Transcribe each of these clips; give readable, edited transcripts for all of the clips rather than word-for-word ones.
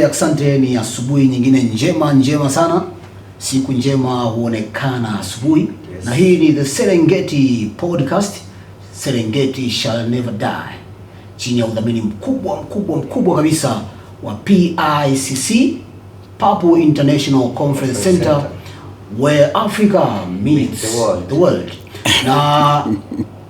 Asante, ni asubuhi nyingine njema sana. Siku njema huonekana asubuhi. Yes. Na hii ni The Serengeti Podcast, Serengeti Shall Never Die, chini ya udhamini mkubwa kabisa wa PICC, Papu International Conference Center, where Africa meets the world. Na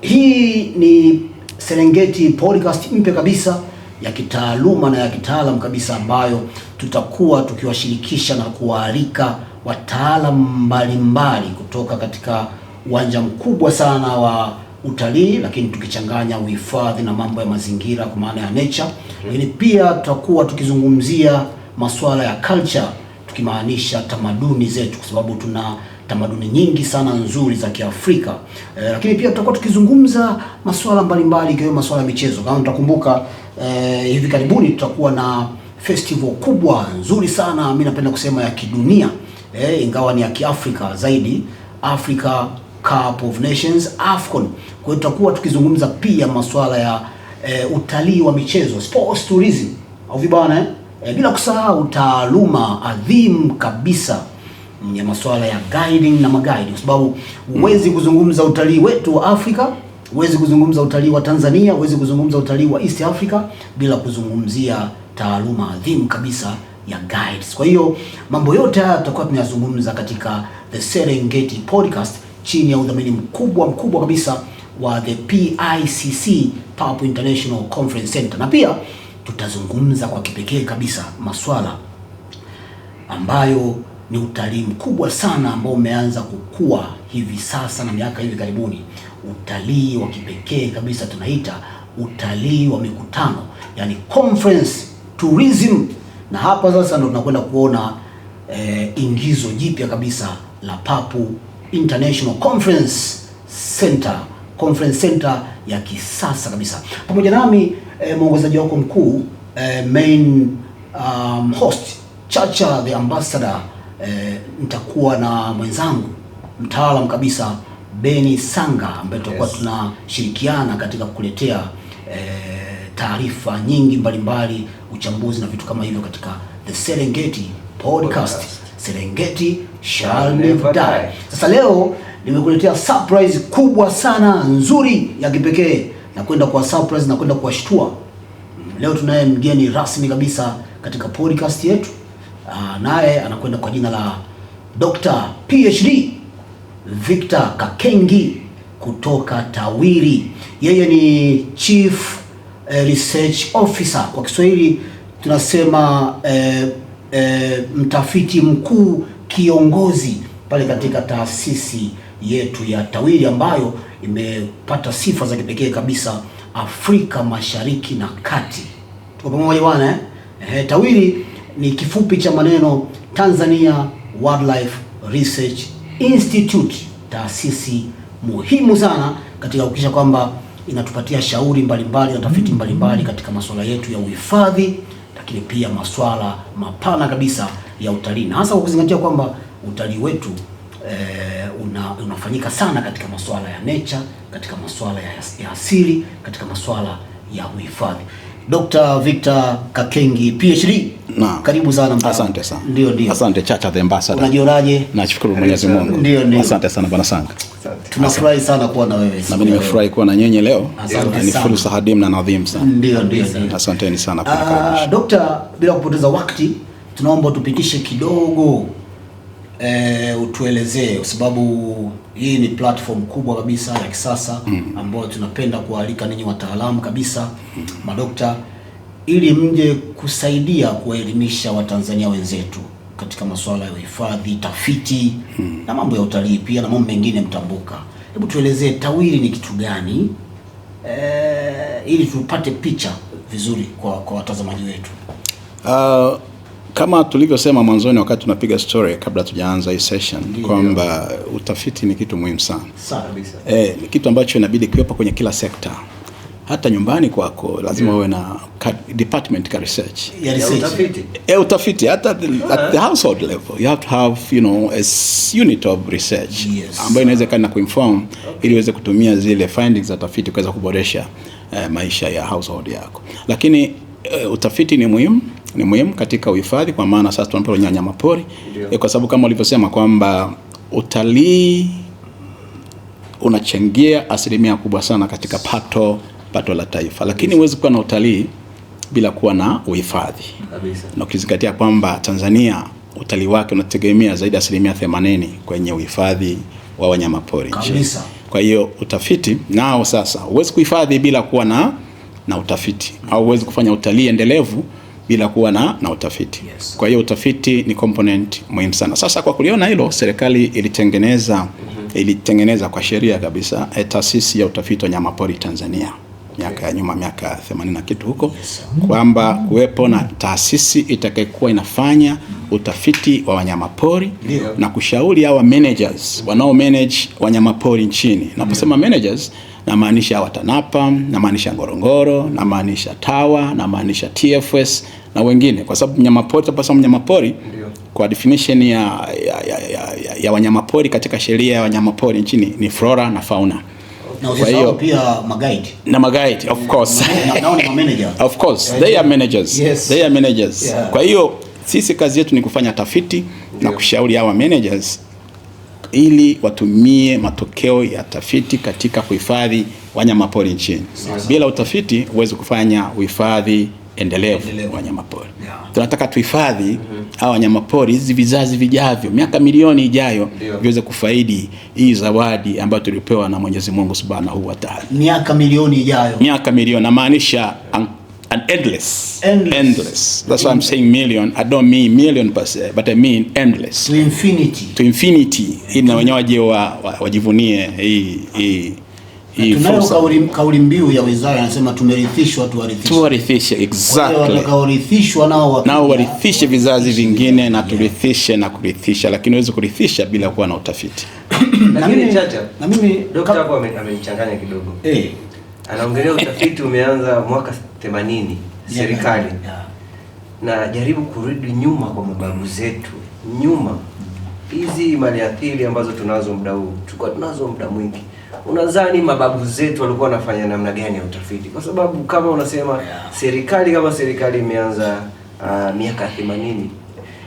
hii ni Serengeti Podcast mpya kabisa ya kitaaluma na ya kitaalam kabisa, ambayo tutakuwa tukiwashirikisha na kuwaalika wataalamu mbalimbali kutoka katika uwanja mkubwa sana wa utalii, lakini tukichanganya uhifadhi na mambo ya mazingira kwa maana ya nature. Lakini pia tutakuwa tukizungumzia masuala ya culture, tukimaanisha tamaduni zetu, kwa sababu tuna tamaduni nyingi sana nzuri za Kiafrika. Lakini pia tutakuwa tukizungumza masuala mbalimbali ikiwemo masuala ya michezo. Kama mtakumbuka, hivi karibuni tutakuwa na festival kubwa nzuri sana, mimi napenda kusema ya kidunia, ingawa ni ya Kiafrika zaidi, Africa Cup of Nations, AFCON. Kwa hiyo tutakuwa tukizungumza pia masuala ya utalii wa michezo, sports tourism, au vibana bila kusahau taaluma adhimu kabisa ya masuala ya guiding na magaidi, kwa sababu huwezi kuzungumza utalii wetu wa Afrika, huwezi kuzungumza utalii wa Tanzania, huwezi kuzungumza utalii wa East Africa bila kuzungumzia taaluma adhimu kabisa ya guides. Kwa hiyo mambo yote haya tutakuwa tunayazungumza katika The Serengeti Podcast chini ya udhamini mkubwa kabisa wa the PICC, Papu International Conference Center. Na pia tutazungumza kwa kipekee kabisa masuala ambayo ni utalii mkubwa sana ambao umeanza kukua hivi sasa na miaka hivi karibuni, utalii wa kipekee kabisa, tunaita utalii wa mikutano, yani conference tourism. Na hapa sasa ndo tunakwenda kuona ingizo jipya kabisa la Papu International Conference Center ya kisasa kabisa. Pamoja nami mwongozaji wako mkuu, main host Chacha the Ambassador, nitakuwa na mwenzangu mtaalam kabisa Beni Sanga, ambaye tutakuwa tunashirikiana katika kukuletea taarifa nyingi mbalimbali, uchambuzi na vitu kama hivyo katika The Serengeti Podcast, Serengeti Shall Never Die. Sasa leo nimekuletea surprise kubwa sana nzuri ya kipekee, na kwenda kwa surprise na kwenda kuwashtua. Leo tunaye mgeni rasmi kabisa katika podcast yetu, naye anakwenda kwa jina la Dr. PhD Victor Kakengi kutoka TAWIRI. Yeye ni Chief Research Officer, kwa Kiswahili tunasema mtafiti mkuu kiongozi pale katika taasisi yetu ya TAWIRI, ambayo imepata sifa za kipekee kabisa Afrika Mashariki na Kati. Tuko pamoja bwana TAWIRI ni kifupi cha maneno Tanzania Wildlife Research Institute, taasisi muhimu sana katika kuhakikisha kwamba inatupatia shauri mbalimbali na tafiti mbalimbali katika masuala yetu ya uhifadhi, lakini pia masuala mapana kabisa ya utalii, na hasa kwa kuzingatia kwamba utalii wetu unafanyika sana katika masuala ya nature, katika masuala ya asili, katika masuala ya uhifadhi. Dr. Victor Kakengi PhD. Karibu sana mpa. Asante sana. Ndio. Asante Chacha the Ambassador. Unajionaje? Nashukuru Mwenyezi Mungu. Ndio. Asante sana bwana Sanga. Tunafurahi sana kuwa na wewe. Na mimi nimefurahi kuwa na nyenye leo. Asante ni sana. fursa hadimu na nadhimu sana. Ndio. Asanteni sana kwa kunikaribisha. Dr. bila kupoteza wakati, tunaomba tupitishe kidogo, utuelezee, kwa sababu hii ni platform kubwa kabisa ya kisasa ambayo tunapenda kualika ninyi wataalamu kabisa, madokta, ili mje kusaidia kuelimisha Watanzania wenzetu katika masuala ya uhifadhi, tafiti na mambo ya utalii pia na mambo mengine mtambuka. Hebu tuelezee TAWIRI ni kitu gani, ili tupate picha vizuri kwa watazamaji wetu. Kama tulivyosema mwanzoni wakati tunapiga story kabla tujaanza hii session, kwamba utafiti ni kitu muhimu sana. Kabisa. Ni kitu ambacho inabidi kiwepo kwenye kila sekta. Hata nyumbani kwako lazima uwe na department ka research. Utafiti hata at the household level you have to have a unit of research ambayo inaweza kana kuinform ili uweze kutumia zile findings za tafiti kuweza kuboresha maisha ya household yako. Lakini utafiti ni muhimu, ni muhimu katika uhifadhi, kwa maana sasa tunaponya wanyamapori kwa sababu kama ulivyosema kwamba utalii unachangia asilimia kubwa sana katika pato la taifa, lakini huwezi kuwa na utalii bila kuwa na uhifadhi kabisa. Na ukizingatia kwamba Tanzania utalii wake unategemea zaidi ya 80% kwenye uhifadhi wa wanyamapori kabisa. Kwa hiyo utafiti nao sasa huwezi kuhifadhi bila kuwa na utafiti, au huwezi kufanya utalii endelevu bila kuwa na utafiti. Yes. Kwa hiyo utafiti ni component muhimu sana. Sasa kwa kuliona hilo, serikali ilitengeneza kwa sheria kabisa taasisi ya utafiti wa wanyamapori Tanzania miaka ya nyuma, miaka 80 na kitu huko, kwamba kuwepo na taasisi itakayekuwa inafanya utafiti wa wanyamapori na kushauri hawa managers wanao manage wanyamapori nchini. Naposema managers na maanisha wa TANAPA, na maanisha Ngorongoro, na maanisha TAWA, na maanisha TFS na wengine, kwa sababu mnyamapori kwa definition ya wanyamapori katika sheria ya wanyamapori nchini ni flora na fauna. Kwa hiyo pia magaidi of course of course they are managers. Yes. They are managers. Yeah. Kwa hiyo sisi kazi yetu ni kufanya tafiti na kushauri hawa managers ili watumie matokeo ya tafiti katika kuhifadhi wanyamapori nchini. Bila utafiti huwezi kufanya uhifadhi endelevu wanyamapori. Tunataka tuhifadhi hawa wanyamapori hizi vizazi vijavyo, miaka milioni ijayo, viweze kufaidi hii zawadi ambayo tulipewa na Mwenyezi Mungu Subhanahu wa Ta'ala. Miaka milioni ijayo. Miaka milioni, na maanisha an endless. That's why I'm saying million. I don't mean million per se, but I mean endless. To infinity. Ili na wenyewe wajivunie hii tunayo kauli mbiu ya wizara inasema tumerithishwa tuwarithishe. Exactly. Tukaorithishwa nao warithishe vizazi vingine, na turithishe na kurithisha, lakini huwezi kurithisha bila kuwa na utafiti. Na mimi daktari hapo amenichanganya kidogo. Anaongelea utafiti umeanza mwaka 80 serikali. Na jaribu kurudi nyuma kwa mababu zetu. Nyuma. Hizi maliathiri ambazo tunazo muda huu, tulikuwa tunazo muda mwingi. Unadhani mababu zetu walikuwa wanafanya namna gani ya utafiti? Kwa sababu kama unasema serikali imeanza miaka 80.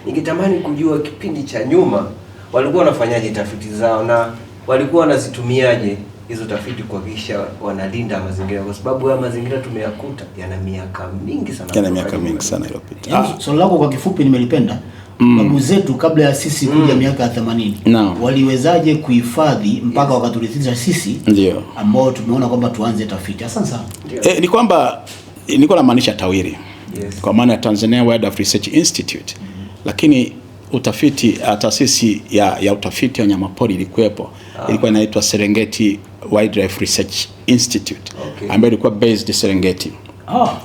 Ningetamani kujua kipindi cha nyuma walikuwa wanafanyaje tafiti zao, na walikuwa wanazitumiaje hizo tafiti kuhakikisha wanalinda mazingira, kwa sababu haya mazingira tumeyakuta yana miaka mingi sana. iliyopita. Swali lako kwa kifupi nimelipenda. Babu zetu kabla ya sisi kuja miaka ya 80 waliwezaje kuhifadhi mpaka wakaturithisha sisi ambao tumeona kwamba tuanze tafiti? Asante sana. Ni kwamba nilikuwa namaanisha TAWIRI. Kwa maana ya Tanzania Wildlife Research Institute. Lakini utafiti, taasisi ya utafiti wa wanyamapori ilikuwepo. Ilikuwa inaitwa Serengeti Wildlife Research Institute, ambayo ilikuwa based Serengeti.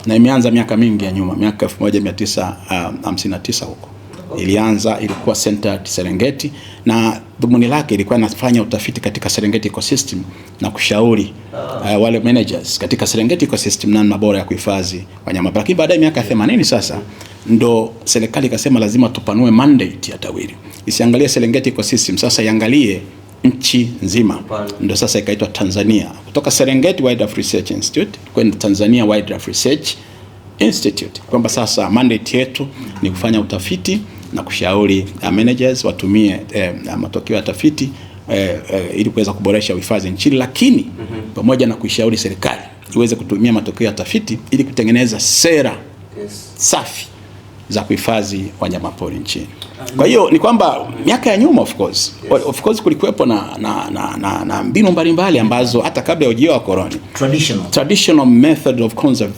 Na imeanza miaka mingi ya nyuma, miaka 1959 huko. Ilikuwa centered Serengeti, na dhumuni lake ilikuwa inafanya utafiti katika Serengeti ecosystem na kushauri wale managers katika Serengeti ecosystem namna bora ya kuhifadhi wanyama. Lakini baadaye miaka 80 sasa ndo serikali ikasema lazima tupanue mandate ya TAWIRI. Isiangalie Serengeti ecosystem, sasa iangalie nchi nzima. Ndo sasa ikaitwa Tanzania, kutoka Serengeti Wildlife Research Institute kwenda Tanzania Wildlife Research Institute, kwamba sasa mandate yetu ni kufanya utafiti na kushauri managers watumie matokeo ya tafiti ili kuweza kuboresha uhifadhi nchini, lakini pamoja na kuishauri serikali iweze kutumia matokeo ya tafiti ili kutengeneza sera safi za kuhifadhi wanyamapori nchini. Kwa hiyo ni kwamba miaka ya nyuma of course kulikuwepo na mbinu mbalimbali ambazo hata kabla ya ujio wa koloni, traditional method of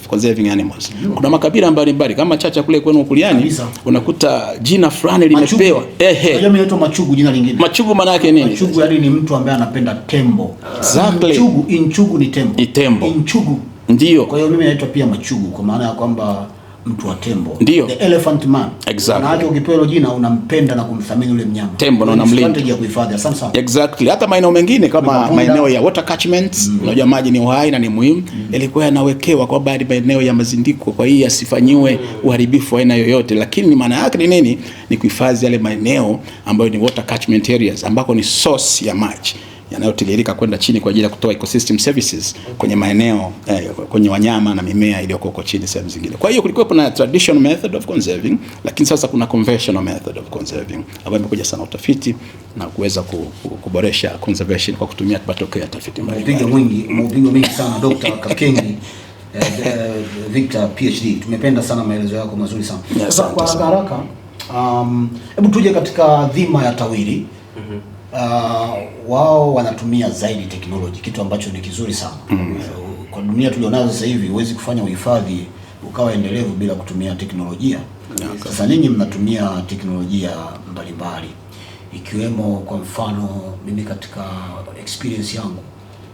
conserving animals. Kuna makabila mbalimbali kama Chacha kule kwenu Ukuliani, unakuta jina fulani limepewa. Unajua inaitwa Machugu, jina lingine. Machugu maana yake nini? Machugu yani ni mtu ambaye anapenda tembo. Exactly. Inchugu ni tembo. Inchugu. Ndio. Kwa hiyo mimi naitwa pia Machugu kwa maana ya kwamba mtu wa tembo. Ndio. The elephant man. Exactly. Na hata ukipewa jina unampenda na kumthamini yule mnyama. Tembo na unamlinda. Strategy ya kuhifadhi. Asante sana. Exactly. Hata maeneo mengine kama maeneo ya water catchments, unajua maji ni uhai na ni muhimu, ilikuwa yanawekewa kwa baadhi maeneo ya mazindiko, kwa hiyo asifanyiwe uharibifu aina yoyote, lakini maana yake ni nini? Ni kuhifadhi yale maeneo ambayo ni water catchment areas ambako ni source ya maji. yanayotiririka kwenda chini kwa ajili ya kutoa ecosystem services kwenye maeneo kwenye wanyama na mimea iliyoko huko chini sehemu zingine. Kwa hiyo kulikuwa kuna traditional method of conserving, lakini sasa kuna conventional method of conserving ambayo imekuja sana utafiti na kuweza kuboresha conservation kwa kutumia matokeo ya tafiti mbalimbali. Maupigo mengi sana Dr. Kakengi Victor PhD. Tumependa sana maelezo yako mazuri sana. Sasa kwa haraka hebu tuje katika dhima ya TAWIRI. Wao wanatumia zaidi teknoloji, kitu ambacho ni kizuri sana. Kwa dunia tulionayo sasa hivi huwezi kufanya uhifadhi ukawa endelevu bila kutumia teknolojia. Sasa ninyi mnatumia teknolojia mbalimbali, ikiwemo kwa mfano mimi katika experience yangu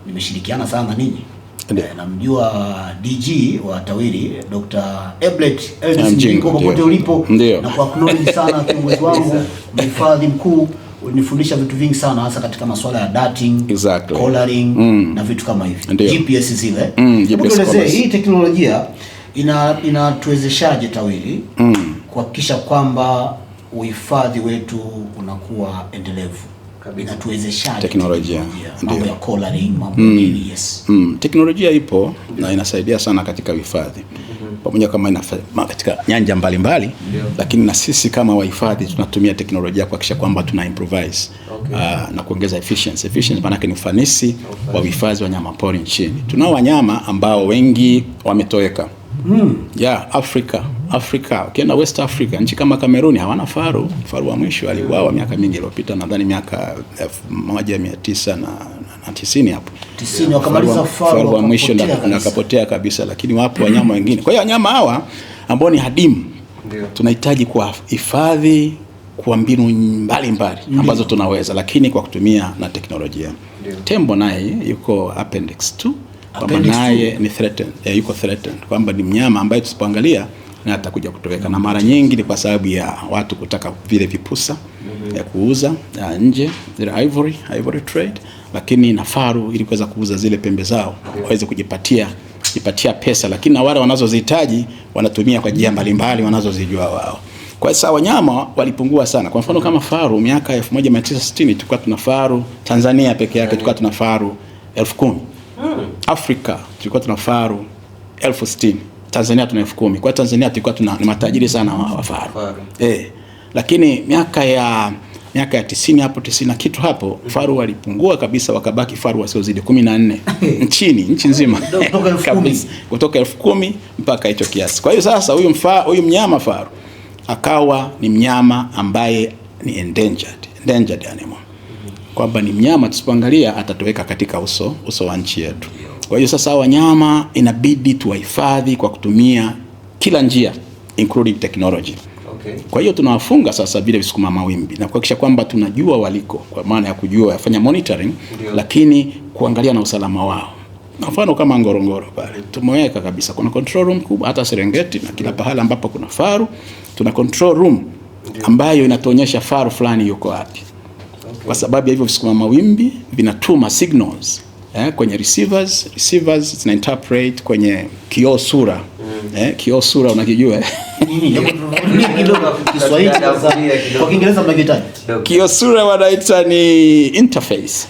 nimeshirikiana sana na ninyi. Namjua DG wa TAWIRI Dr. Eblet Mjingo popote ulipo, na kwa acknowledge sana kiongozi wangu mhifadhi mkuu. Ulinifundisha vitu vingi sana hasa katika masuala ya dating, coloring na vitu kama hivi. GPS zile. Tuelezee hii teknolojia inatuwezeshaje TAWIRI kuhakikisha kwamba uhifadhi wetu unakuwa endelevu? Inatuwezeshaje teknolojia? Mambo ya coloring, mambo nini? Teknolojia ipo na inasaidia sana katika uhifadhi. Pamoja kama katika nyanja mbalimbali, lakini na sisi kama wahifadhi tunatumia teknolojia kuhakikisha kwamba tuna improvise na kuongeza efficiency. Efficiency maana yake ni ufanisi wa uhifadhi wa wanyama pori nchini. Tunao wanyama ambao wengi wametoweka. Afrika, ukienda West Africa, nchi kama Cameroon hawana faru. Faru wa mwisho aliuawa miaka mingi iliyopita, nadhani miaka 1990 hapo. 90 wakamaliza faru wa mwisho na akapotea kabisa, lakini wapo wanyama wengine. Kwa hiyo wanyama hawa ambao ni hadimu tunahitaji kuhifadhi kwa mbinu mbalimbali ambazo tunaweza, lakini kwa kutumia na teknolojia. Tembo naye yuko appendix 2, kwamba naye ni threatened, yuko threatened, kwamba ni mnyama ambaye tusipoangalia na atakuja kutoweka, na mara nyingi ni kwa sababu ya watu kutaka vile vipusa ya kuuza nje, zile ivory trade, lakini na faru ili kuweza kuuza zile pembe zao waweze kujipatia pesa, lakini na wale wanazozihitaji wanatumia kwa njia mbalimbali wanazozijua wao. Kwa hiyo wanyama walipungua sana. Kwa mfano kama faru, miaka 1960 tulikuwa tuna faru Tanzania peke yake, tulikuwa tuna faru 10,000. Afrika tulikuwa tuna faru 60,000. Tanzania tuna 10,000. Kwa Tanzania tulikuwa tuna matajiri sana wa faru. Lakini miaka ya 90 hapo 90 kitu hapo, faru walipungua kabisa, wakabaki faru wasiozidi 14 nchi nzima. Kutoka 10,000 mpaka hicho kiasi. Kwa hiyo sasa huyu mnyama faru akawa ni mnyama ambaye ni endangered animal. Kwamba ni mnyama tusipoangalia atatoweka katika uso wa nchi yetu. Kwa hiyo sasa wanyama inabidi tuwahifadhi kwa kutumia kila njia including technology. Kwa hiyo tunawafunga sasa vile visukuma mawimbi na kuhakikisha kwamba tunajua waliko, kwa maana ya kujua yafanya monitoring, lakini kuangalia na usalama wao. Kwa mfano kama Ngorongoro pale tumeweka kabisa, kuna control room kubwa, hata Serengeti na kila pahala ambapo kuna faru tuna control room ambayo inatuonyesha faru fulani yuko wapi. Kwa sababu ya hivyo visukuma mawimbi vinatuma signals kwenye receivers zina interpret kwenye kioo sura. Kioo sura unakijua? Kwa Kiingereza mnakitaje? Kioo sura wanaita ni interface.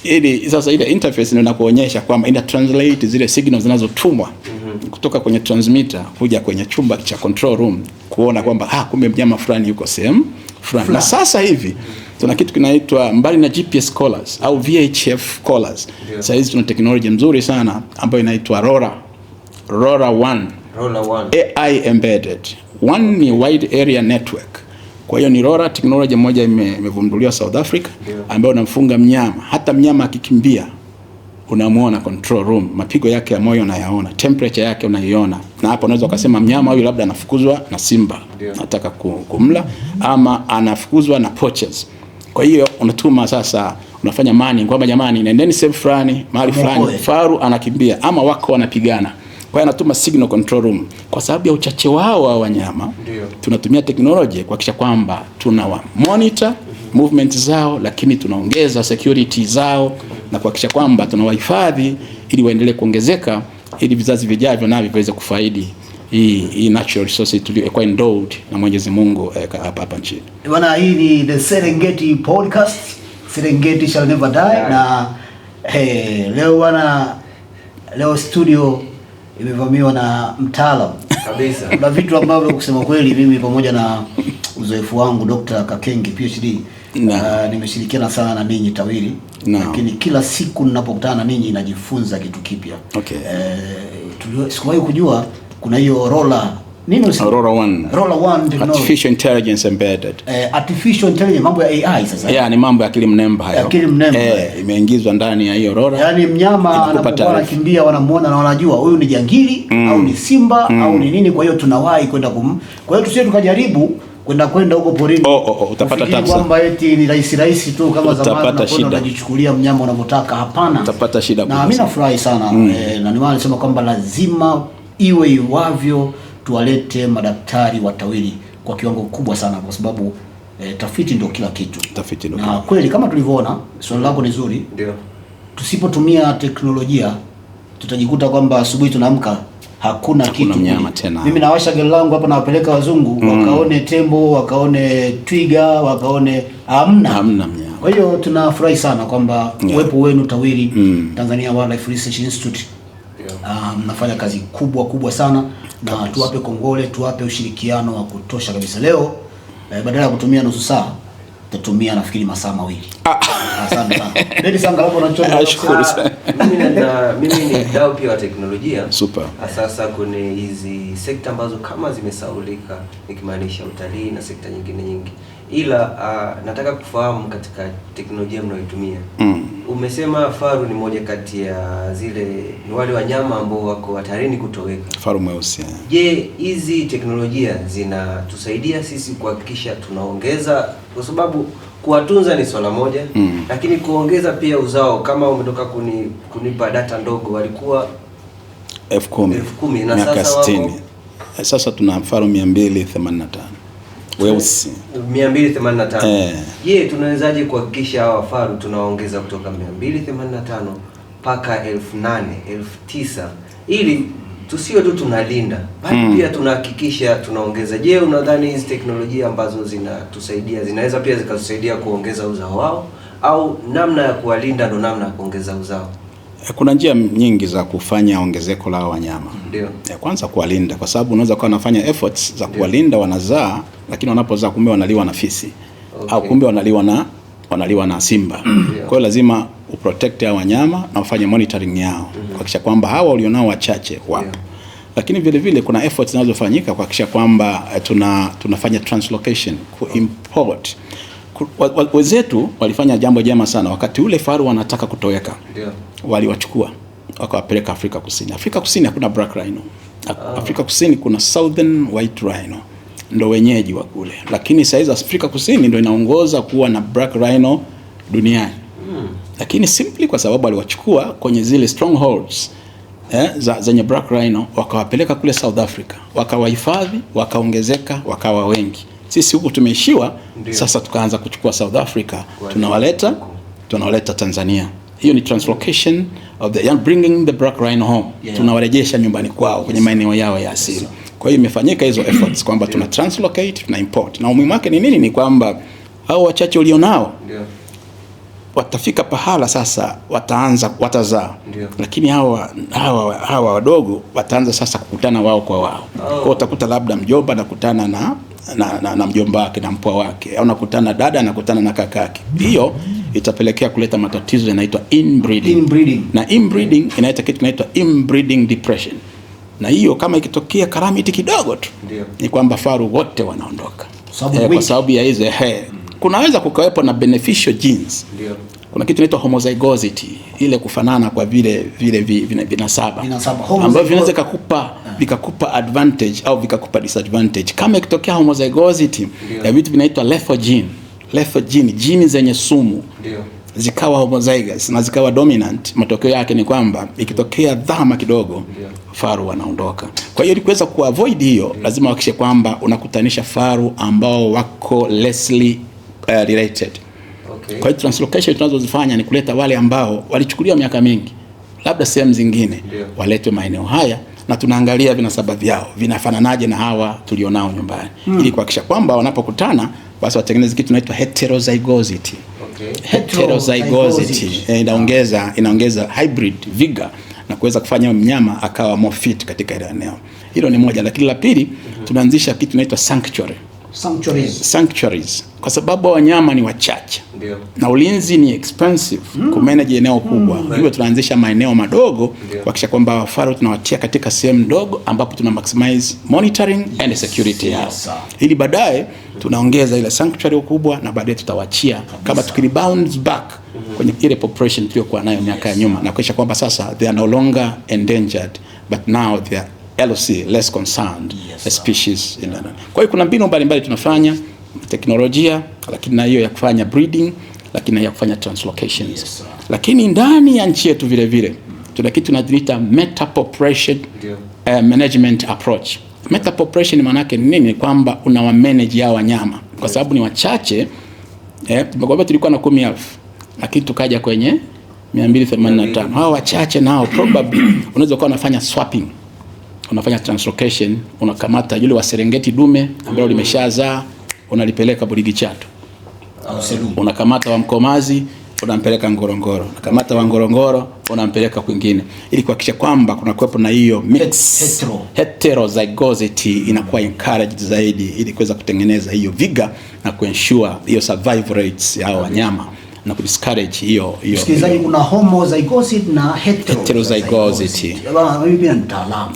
Ili sasa ile interface ndio inakuonyesha kwamba ina translate zile signals zinazotumwa kutoka kwenye transmitter kuja kwenye chumba cha control room kuona kwamba kumbe mnyama fulani yuko sehemu fulani. Na sasa hivi tuna kitu kinaitwa, mbali na GPS collars au VHF collars, sasa hizi tuna teknolojia nzuri sana ambayo inaitwa RORA 1 AI embedded. One ni wide area network. Kwa hiyo ni RORA teknolojia moja imevumbuliwa South Africa, ambayo unamfunga mnyama, hata mnyama akikimbia unamuona control room, mapigo yake ya moyo unayaona, temperature yake unaiona, na hapo unaweza ukasema mnyama huyu labda anafukuzwa na simba anataka kumla, ama anafukuzwa na poachers. Kwa hiyo unatuma sasa, unafanya manning kwamba jamani, nendeni sehemu fulani, mahali fulani, faru anakimbia ama wako wanapigana. Kwa hiyo anatuma signal control room. Kwa sababu ya uchache wao wa wanyama, tunatumia teknolojia kuhakikisha kwamba tunawa monitor movement zao, lakini tunaongeza security zao na kuhakikisha kwamba tunawahifadhi ili waendelee kuongezeka, ili vizazi vijavyo navyo viweze kufaidi hii natural resources tuliokuwa endowed na Mwenyezi Mungu hapa nchini. Bwana, hii ni The Serengeti Podcast. Serengeti shall never die. Na leo studio imevamiwa na mtaalamu kabisa. Kuna vitu ambavyo kusema kweli mimi pamoja na uzoefu wangu Dr. Kakenge PhD nimeshirikiana sana na ninyi TAWIRI, lakini kila siku ninapokutana na ninyi najifunza kitu kipya. Okay. Sikuwahi kujua kuna hiyo Aurora One artificial intelligence embedded. Artificial intelligence, mambo ya AI sasa. Yeah, ni mambo ya akili mnemba hayo. Akili mnemba. Imeingizwa ndani ya hiyo Aurora. Yaani mnyama anapokuwa anakimbia wanamuona na wanajua huyu ni jangili au ni simba au ni nini, kwa hiyo tunawahi kwenda kwa hiyo tusije tukajaribu kwenda huko porini. Utapata tabu kwamba eti ni rahisi tu kama zamani unajichukulia mnyama unavyotaka. Hapana. Utapata shida. Na mimi nafurahi sana na nimewahi kusema kwamba lazima iwe iwavyo tuwalete madaktari wa TAWIRI kwa kiwango kubwa sana, kwa sababu tafiti ndio kila kitu. Na kweli kama tulivyoona, swali lako ni zuri. Ndio. Tusipotumia teknolojia tutajikuta kwamba asubuhi tunaamka hakuna kitu. Mimi nawasha gari langu hapa nawapeleka wazungu wakaone tembo, wakaone twiga, wakaone hamna mnyama. Kwa hiyo tunafurahi sana kwamba uwepo wenu TAWIRI, Tanzania Wildlife Research Institute, mnafanya kazi kubwa sana na tuwape kongole, tuwape ushirikiano wa kutosha kabisa. Leo badala ya kutumia nusu saa tutatumia nafikiri masaa 2. Asante sana. Dedi Sanga hapo unachona. Nashukuru sana. Mimi ni mdau pia wa teknolojia. Super. Sasa kwenye hizi sekta ambazo kama zimesaulika, nikimaanisha utalii na sekta nyingi. Ila nataka kufahamu katika teknolojia mnayoitumia. Umesema faru ni moja kati ya ni wale wanyama ambao wako hatarini kutoweka. Faru mweusi. Je, hizi teknolojia zinatusaidia sisi kuhakikisha tunaongeza, kwa sababu kuwatunza ni swala moja, lakini kuongeza pia uzao, kama umetoka kunipa data ndogo, walikuwa 10,000 na sasa 60. Sasa tuna faru 285. Weusi 285. Je, tunawezaje kuhakikisha hawa faru tunaongeza kutoka 285 mpaka 8,000, 9,000 ili tusiwe tu tunalinda bali pia tunahakikisha tunaongeza? Je, unadhani hizi teknolojia ambazo zinatusaidia zinaweza pia zikatusaidia kuongeza uzao wao, au namna ya kuwalinda ndo namna ya kuongeza uzao? Kuna njia nyingi za kufanya ongezeko la wanyama. Ndio. Kwanza kuwalinda, kwa sababu unaweza kuwa unafanya efforts za kuwalinda wanazaa, lakini wanapozaa kumbe wanaliwa na fisi. Au kumbe wanaliwa na simba. Kwa hiyo lazima uprotect hao wanyama na ufanye monitoring yao kuhakikisha kwamba hawa ulionao wachache wapo. Lakini vile vile kuna efforts zinazofanyika kuhakikisha kwamba tunafanya translocation, import. Wenzetu walifanya jambo jema sana wakati ule faru wanataka kutoweka. Waliwachukua wakawapeleka Afrika Kusini. Afrika Kusini hakuna black rhino. Afrika Kusini kuna southern white rhino, ndo wenyeji wa kule. Lakini sasa Afrika Kusini ndo inaongoza kuwa na black rhino duniani. Lakini simply kwa sababu waliwachukua kwenye zile strongholds zenye black rhino, wakawapeleka kule South Africa, wakawahifadhi, wakaongezeka, wakawa wengi. Sisi huku tumeishiwa. Sasa tukaanza kuchukua South Africa, tunawaleta Tanzania. Hiyo ni translocation of bringing the black rhino home. Tunawarejesha nyumbani kwao kwenye maeneo yao ya asili. Kwa hiyo imefanyika hizo efforts kwamba tuna translocate, tuna import. Na umuhimu wake ni nini? Ni kwamba hao wachache ulionao watafika pahala sasa watazaa. Lakini hawa wadogo wataanza sasa kukutana wao kwa wao. Kwa utakuta labda mjomba anakutana na mjomba wake na mpwa wake, au nakutana dada anakutana na kaka yake. Hiyo itapelekea kuleta matatizo yanaitwa inbreeding. Na inbreeding inaita kitu kinaitwa inbreeding depression. Na hiyo kama ikitokea calamity kidogo tu, ni kwamba faru wote wanaondoka. Kwa sababu ya hizo kunaweza kukawepo na beneficial genes. Kuna kitu kinaitwa homozygosity, ile kufanana kwa vile vinasaba ambavyo vinaweza vikakupa advantage au vikakupa disadvantage. Kama ikitokea homozygosity ya vitu vinaitwa lethal gene, gene zenye sumu, zikawa homozygous na zikawa dominant, matokeo yake ni kwamba ikitokea dhama kidogo, faru wanaondoka. Kwa hiyo ili kuweza kuavoid hiyo, lazima uhakikishe kwamba unakutanisha faru ambao wako lessly related. Kwa hiyo translocation tunazozifanya ni kuleta wale ambao walichukuliwa miaka mingi labda sehemu zingine, waletwe maeneo haya, na tunaangalia vinasaba vyao vinafananaje na hawa tulionao nyumbani, ili kuhakikisha kwamba wanapokutana basi watengeneze kitu kinaitwa heterozygosity. Heterozygosity inaongeza hybrid vigor na kuweza kufanya mnyama akawa more fit katika ile eneo. Hilo ni moja. Lakini la pili, tunaanzisha kitu kinaitwa sanctuaries. Kwa sababu wanyama ni wachache. Ndio. Na ulinzi ni expensive kumanage eneo kubwa. Hivyo tunaanzisha maeneo madogo kuhakikisha kwamba wafaru tunawatia katika sehemu ndogo ambapo tuna maximize monitoring and security yao. Ili baadaye tunaongeza ile sanctuary kubwa na baadaye tutawachia kama tukirebound back kwenye ile population tuliyokuwa nayo miaka ya nyuma na kuhakikisha kwamba sasa they are no longer endangered but now they are LC, less concerned species. Kwa hiyo kuna mbinu mbalimbali tunafanya teknolojia, lakini na hiyo ya kufanya breeding, lakini na ya kufanya translocations. Lakini ndani ya nchi yetu vile vile tuna kitu tunaita metapopulation management approach. Metapopulation maana yake ni nini? Kwamba unawa manage hao wanyama kwa sababu ni wachache. Tumekwambia tulikuwa na 10,000 lakini tukaja kwenye 285. Hao wachache nao probably unaweza kuwa unafanya swapping, unafanya translocation, unakamata yule wa Serengeti dume ambalo limeshazaa unalipeleka Burigi Chato, unakamata wa Mkomazi unampeleka Ngorongoro, unakamata wa Ngorongoro unampeleka kwingine, ili kuhakikisha kwamba kuna kuwepo na hiyo mix heterozygosity inakuwa encouraged zaidi, ili kuweza kutengeneza hiyo vigor na kuensure hiyo survival rates ya wanyama na kudiscourage hiyo. Msikilizaji, kuna homozygosity na heterozygosity. Mimi pia ni mtaalamu.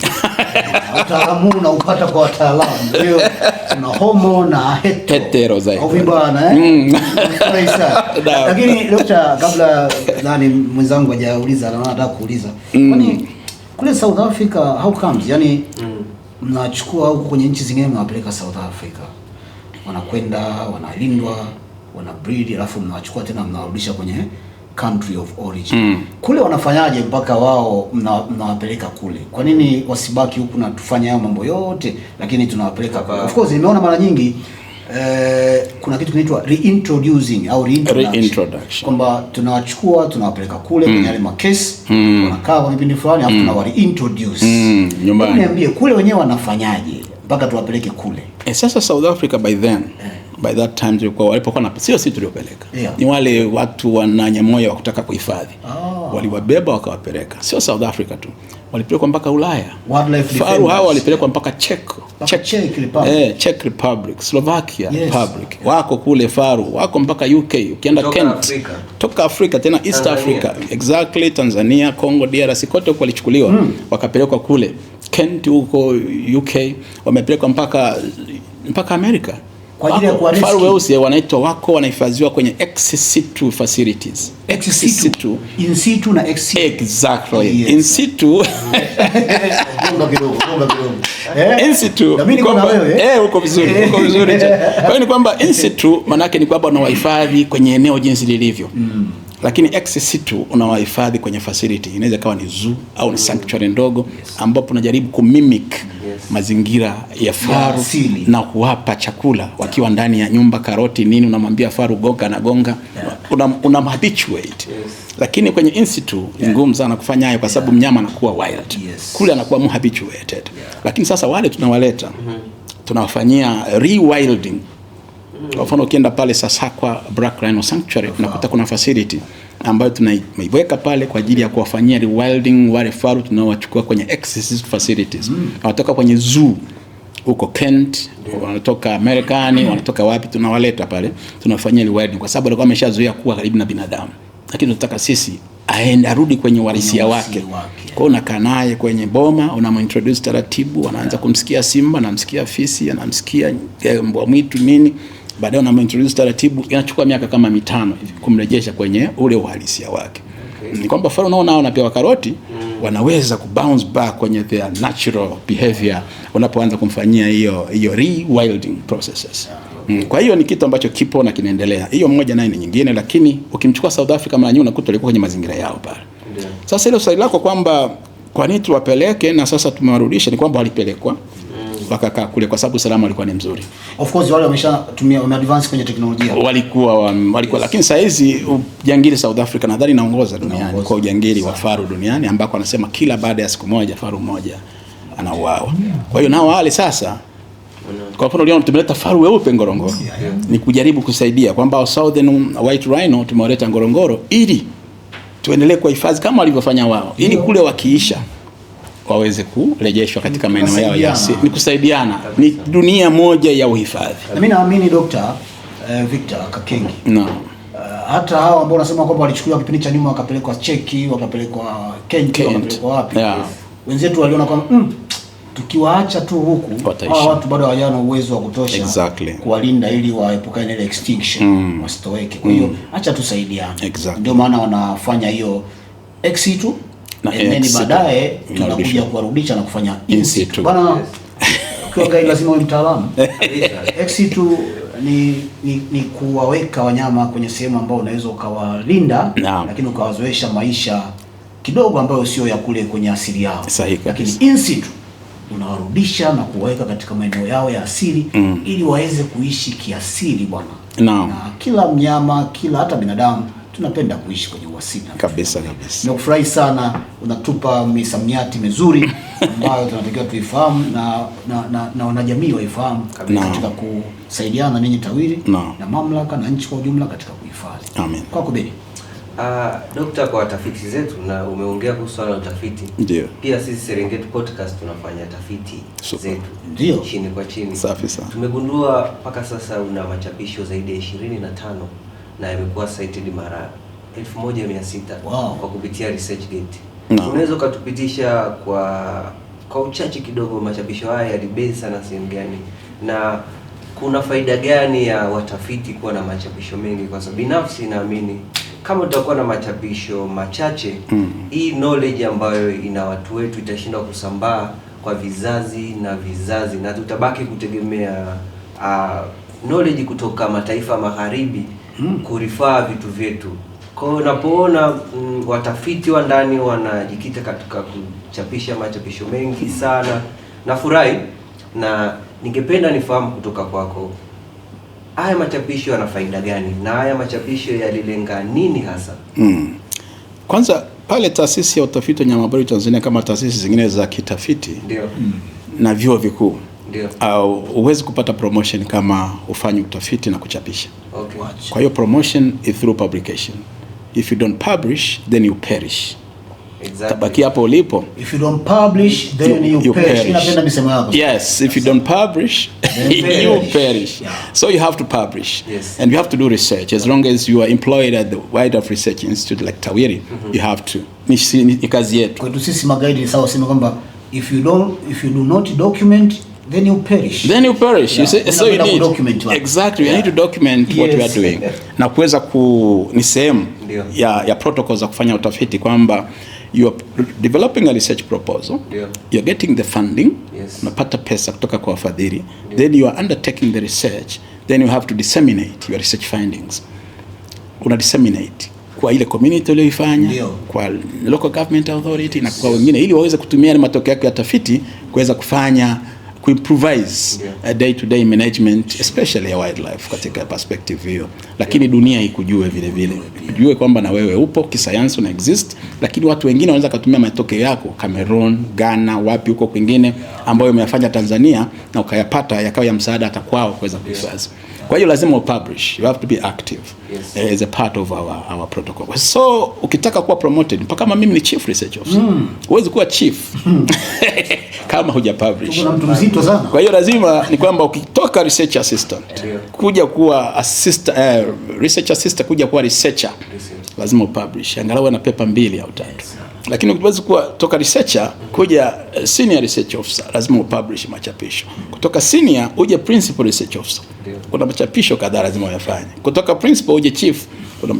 Utaalamu na upata kwa wataalamu. Hiyo kuna homo na heterozygosity. Au bwana Lakini Dr. kabla mwenzangu hajauliza na nataka kuuliza. Kwani kule South Africa how comes? Yani mnachukua huko kwenye nchi zingine mnawapeleka South Africa. Wanakwenda, wanalindwa, wana breed, alafu mnawachukua tena mnawarudisha kwenye country of origin. Kule wanafanyaje mpaka wao mnawapeleka kule? Kwa nini wasibaki huku na tufanye hayo mambo yote lakini tunawapeleka kule? Of course nimeona mara nyingi kuna kitu kinaitwa reintroducing au reintroduction. Kwamba tunawachukua tunawapeleka kule kwenye yale makesi, wanakaa kwa kipindi fulani alafu tunawa reintroduce nyumbani. Niambie kule wenyewe wanafanyaje mpaka tuwapeleke kule? Sasa South Africa by that time tulikuwa walipokuwa na sio sisi tuliopeleka. Ni wale watu wana moyo wa kutaka kuhifadhi. Waliwabeba wakawapeleka. Sio South Africa tu. Walipelekwa mpaka Ulaya. Faru hao walipelekwa mpaka Czech Republic, Slovakia Republic. Wako kule faru, wako mpaka UK, ukienda Kent. Toka Afrika tena East Africa. Exactly, Tanzania, Congo, DRC kote huko walichukuliwa wakapelekwa kule. Kent huko UK, wamepelekwa mpaka America. Kwa ajili ya kuwarescue. Faru weusi wanaitwa wako wanahifadhiwa kwenye ex situ facilities. In situ na ex situ. Exactly. In situ. In situ. Uko vizuri. Kwa hiyo ni kwamba in situ maana yake ni kwamba unawahifadhi kwenye eneo jinsi lilivyo. Lakini ex situ unawahifadhi kwenye facility. Inaweza kawa ni zoo au ni sanctuary ndogo ambapo unajaribu kumimic mazingira ya faru na kuwapa chakula wakiwa ndani ya nyumba, karoti nini, unamwambia faru gonga, unamhabituate. Lakini kwenye institute ni ngumu sana kufanya hayo kwa sababu mnyama anakuwa wild. Kule anakuwa habituated. Lakini sasa wale tunawaleta tunawafanyia rewilding. Kwa mfano ukienda pale Sasakwa Black Rhino Sanctuary unakuta kuna facility ambayo tunaiweka pale kwa ajili ya kuwafanyia rewilding wale faru tunaowachukua kwenye excess facilities. Wanatoka kwenye zoo huko Kent, wanatoka Marekani, wanatoka wapi, tunawaleta pale tunawafanyia rewilding kwa sababu walikuwa wameshazoea kuwa karibu na binadamu. Lakini tunataka sisi arudi kwenye uhalisia wake. Kwa hiyo unakaa naye kwenye boma, unamintroduce taratibu, anaanza kumsikia simba, anamsikia fisi, anamsikia mbwa mwitu nini. Baadaye unamintroduce taratibu, inachukua miaka kama 5 hivi kumrejesha kwenye ule uhalisia wake. Ni kwamba faru nao na pia wakaroti wanaweza kubounce back kwenye their natural behavior unapoanza kumfanyia hiyo rewilding processes. Kwa hiyo ni kitu ambacho kipo na kinaendelea. Hiyo mmoja nayo ni nyingine, lakini ukimchukua South Africa mara nyingi unakuta walikuwa kwenye mazingira yao pale. Sasa ile swali lako kwamba kwa nini tuwapeleke na sasa tumewarudisha, ni kwamba walipelekwa wakakaa kule kwa sababu usalama ulikuwa ni mzuri. Of course wale wameshatumia advance kwenye teknolojia. Walikuwa lakini saa hizi ujangili South Africa nadhani inaongoza duniani kwa ujangili wa faru duniani, ambako anasema kila baada ya siku moja faru mmoja anauawa. Kwa hiyo nao wale sasa Kwa mfano leo tumeleta faru weupe Ngorongoro. Ni kujaribu kusaidia kwamba Southern White Rhino tumewaleta Ngorongoro ili tuendelee kwa hifadhi kama walivyofanya wao, ili kule wakiisha waweze kurejeshwa katika maeneo yao ya asili. Ni kusaidiana, ni dunia moja ya uhifadhi. Na mimi naamini Dr. Victor Kakengi. Hata hao ambao wanasema kwamba walichukuliwa kipindi cha nyuma wakapelekwa Cheki, wakapelekwa Kenya, wakapelekwa wapi? Wenzetu waliona kwamba tukiwaacha tu huku hawa watu bado hawana uwezo wa kutosha kuwalinda ili waepukane na extinction, wasitoweke. Kwa hiyo acha tusaidiane. Ndio maana wanafanya hiyo ex situ na baadaye tunakuja kuwarudisha na kufanya in situ. Bana kwa guide lazima uwe mtaalamu. Ex situ ni kuwaweka wanyama kwenye sehemu ambayo unaweza ukawalinda, lakini ukawazoesha maisha kidogo ambayo sio ya kule kwenye asili yao. Lakini in situ unawarudisha na kuwaweka katika maeneo yao ya asili ili waweze kuishi kiasili bwana. Na kila mnyama, kila hata binadamu tunapenda kuishi kwenye uasili kabisa. Nimefurahi sana, unatupa misamiati mizuri ambayo tunatakiwa tuifahamu na wanajamii waifahamu katika kusaidiana ninyi TAWIRI na mamlaka na nchi kwa ujumla katika kuhifadhi. Amen. Kwako Beni. Dokta, kwa tafiti zetu na umeongea kuhusu swala la utafiti. Ndio. Pia sisi Serengeti Podcast tunafanya tafiti zetu. Ndio. Chini kwa chini. Safi sana. Tumegundua mpaka sasa una machapisho zaidi ya 25 na yamekuwa cited mara 1600 kwa kupitia ResearchGate. Unaweza kutupitisha kwa uchache kidogo machapisho haya yalibase sana sehemu gani? Na kuna faida gani ya watafiti kuwa na machapisho mengi? Kwa sababu binafsi naamini kama tutakuwa na machapisho machache, hii knowledge ambayo ina watu wetu itashindwa kusambaa kwa vizazi na vizazi, na tutabaki kutegemea knowledge kutoka mataifa magharibi kurifaa vitu vyetu. Kwa hiyo unapoona watafiti wa ndani wanajikita katika kuchapisha machapisho mengi sana, nafurahi na ningependa nifahamu kutoka kwako, haya machapisho yana faida gani na haya machapisho yalilenga nini hasa? Kwanza pale taasisi ya utafiti wa wanyamapori Tanzania kama taasisi zingine za kitafiti na vyuo vikuu huwezi kupata promotion kama ufanye utafiti na kuchapisha. Kwa hiyo promotion is through publication. If you don't publish, then you perish. Tabaki hapo ulipo. If you don't publish, then you perish. Inapenda misemo yako. Yes, if you don't publish, you perish. So you have to publish. And you have to do research. As long as you are employed at the Wildlife Research Institute like TAWIRI, you have to. Ni kazi yetu. Kwa sisi magaidi sawa sema kwamba if you do not document, then you perish. You say, so you need exactly, you need to document what we are doing. Na kuweza ni sehemu ya protocols za kufanya utafiti kwamba you are developing a research proposal, you are getting the funding, unapata pesa kutoka kwa wafadhili, then you are undertaking the research, then you have to disseminate your research findings. Una disseminate kwa ile community uliyoifanya, kwa local government authority na kwa wengine, ili waweze kutumia matokeo yako ya tafiti kuweza kufanya kuimprovise day to day management especially ya wildlife katika perspective hiyo. Lakini dunia ikujue vile vile, ujue kwamba na wewe upo kisayansi, una exist, lakini watu wengine wanaweza kutumia matokeo yako Cameroon, Ghana, wapi huko kwingine ambayo umeyafanya Tanzania na ukayapata yakawa ya msaada hata kwao kuweza kuhifadhi. Kwa hiyo lazima upublish, you have to be active as a part of our protocol. So ukitaka kuwa promoted, mpaka kama mimi ni chief research officer, huwezi kuwa chief kama huja publish. Kuna mtu mzito sana. Kwa hiyo lazima ni kwamba ukitoka research assistant kuja kuwa research assistant kuja kuwa researcher, lazima upublish angalau na paper 2 au 3. Lakini ukiweza kuwa toka researcher kuja senior research officer, lazima upublish machapisho. Kutoka senior uje principal research officer, kuna machapisho kadhaa lazima uyafanye. Kutoka principal uje chief.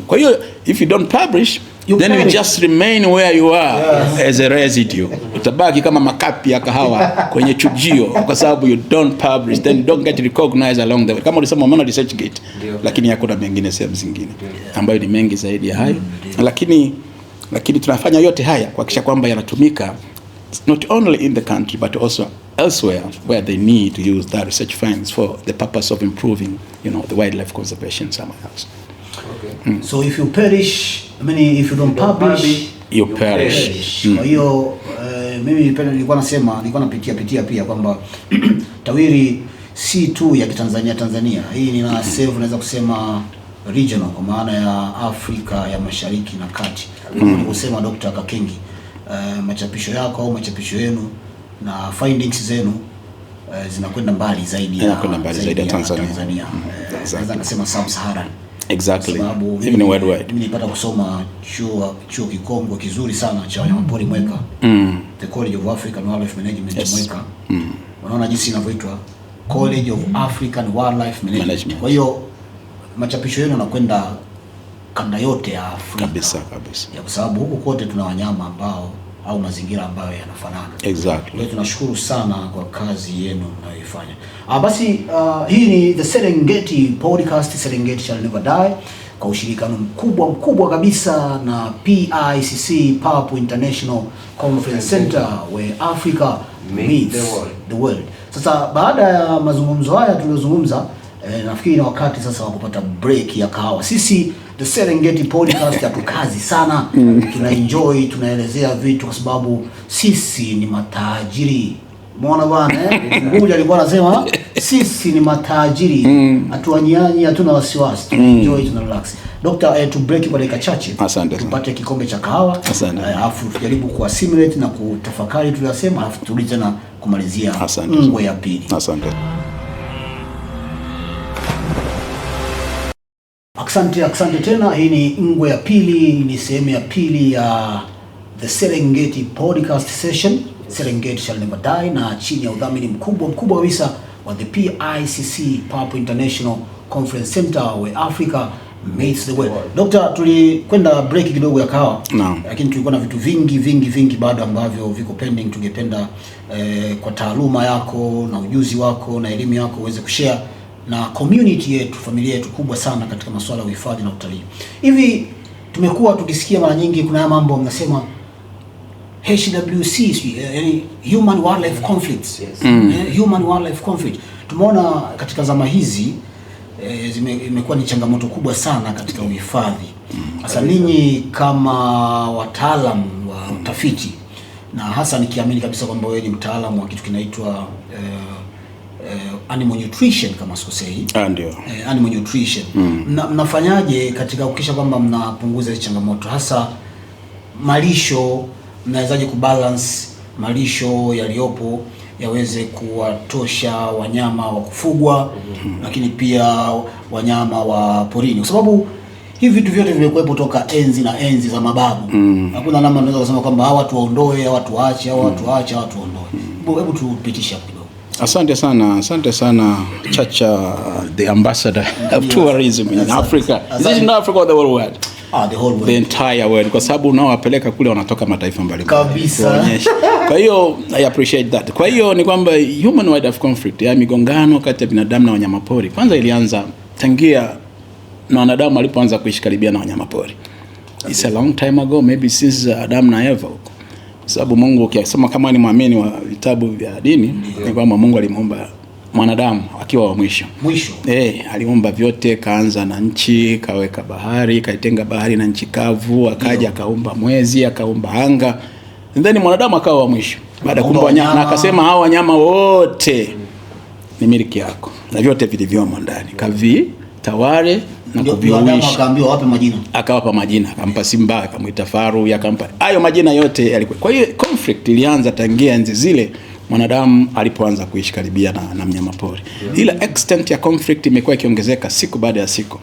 Kwa hiyo if you don't publish, then you just remain where you are as a residue. Utabaki kama makapi ya kahawa kwenye chujio kwa sababu you don't publish, then you don't get recognized along the way. Kama ulisema umeona ResearchGate, lakini yako na mengine sehemu zingine ambayo ni mengi zaidi ya hayo. Lakini tunafanya yote haya kuhakikisha kwamba yanatumika not only in the country but also elsewhere where they need to use that research findings for the purpose of improving, the wildlife conservation somewhere else. So if you perish, if you don't publish, you perish. Kwa hiyo mimi nilikuwa napitia pia kwamba TAWIRI si tu ya Tanzania. Hii nina save naweza kusema regional, kwa maana ya Afrika ya Mashariki na Kati. Kama nilivyosema Dr. Kakengi, machapisho yako au machapisho yenu na findings zenu zinakwenda mbali zaidi ya Tanzania. Naweza kusema sub-Saharan. Exactly. Even worldwide. Mimi nilipata kusoma chuo kikongwe kizuri sana cha wanyamapori Mweka. The College of African Wildlife Management Mweka. Unaona jinsi inavyoitwa College of African Wildlife Management. Kwa hiyo machapisho yenu yanakwenda kanda yote ya Afrika. Kabisa. Ya kwa sababu huko kote tuna wanyama ambao au mazingira ambayo yanafanana. Exactly. Kwa tunashukuru sana kwa kazi yenu mnayoifanya. Basi hii ni The Serengeti Podcast, Serengeti Shall Never Die, kwa ushirikiano mkubwa kabisa na PICC, Papu International Conference Center, where Africa meets the world. Sasa baada ya mazungumzo haya tuliyozungumza, nafikiri ni wakati sasa wa kupata break ya kahawa. Sisi The Serengeti Podcast hatukazi sana, tunaenjoy, tunaelezea vitu kwa sababu sisi ni matajiri. Umeona bwana Mguja alikuwa anasema sisi ni matajiri, hatuanyanyi, hatuna wasiwasi, tunaenjoy, tuna relax. Dr. to break kwa dakika chache. Asante. Tupate kikombe cha kahawa. Alafu tujaribu kuassimilate na kutafakari tuliyosema, alafu turudi tena kumalizia ngwe ya pili. Asante. Asante tena. Hii ni ngwe ya pili, ni sehemu ya pili ya The Serengeti Podcast Session, Serengeti Shall Never Die, na chini ya udhamini mkubwa kabisa wa the PICC, Papu International Conference Center, where Africa meets the world. Dr. tulikwenda break kidogo ya kahawa, lakini tulikuwa na vitu vingi bado ambavyo viko pending. Tungependa kwa taaluma yako na ujuzi wako na elimu yako uweze kushare na community yetu, familia yetu kubwa sana katika masuala ya uhifadhi na utalii. Hivi tumekuwa tukisikia mara nyingi kuna mambo mnasema HWC, yani human wildlife conflicts. Human wildlife conflict. Tumeona katika zama hizi imekuwa ni changamoto kubwa sana katika uhifadhi. Sasa ninyi kama wataalamu wa utafiti, na hasa nikiamini kabisa kwamba wewe ni mtaalamu wa kitu kinaitwa animal nutrition kama sikosei. Ndio. Animal nutrition. Mnafanyaje katika kuhakikisha kwamba mnapunguza hizo changamoto, hasa malisho? Mnawezaje kubalance malisho yaliyopo yaweze kuwatosha wanyama wa kufugwa, lakini pia wanyama wa porini, kwa sababu hivi vitu vyote vimekuwepo toka enzi za mababu. Hakuna namna unaweza kusema kwamba hawa watu waondoe, hawa watu waache, hawa watu waache, hawa watu waondoe. Hebu tupitishe hapo kidogo. Asante sana Chacha, the ambassador of tourism in Africa. Is it in Africa or the whole world? The whole world. The entire world, kwa sababu unaowapeleka kule wanatoka mataifa mbalimbali kabisa. Kwa hiyo I appreciate that. Kwa hiyo ni kwamba human wildlife conflict, ya migongano kati ya binadamu na wanyamapori, kwanza ilianza tangia na wanadamu walipoanza kuishi karibia na wanyamapori. It's a long time ago, maybe since Adam na Eva. Sababu Mungu ukisema kama ni muamini wa vitabu vya dini, ni kwamba Mungu alimuumba mwanadamu akiwa wa mwisho. Aliumba vyote, kaanza na nchi, kaweka bahari, kaitenga bahari na nchi kavu, akaja akaumba mwezi, akaumba anga. And then mwanadamu akawa wa mwisho. Baada kuumba wanyama, na akasema hawa wanyama wote ni miliki yako na vyote vilivyomo ndani. Tawale na kuviuisha. Akaambiwa wape majina. Akawapa majina, akampa simba, akamuita faru, akampa hayo majina yote yalikuwa. Kwa hiyo conflict ilianza tangia enzi zile mwanadamu alipoanza kuishi karibia na mnyama pori. Ila extent ya conflict imekuwa ikiongezeka siku baada ya siku,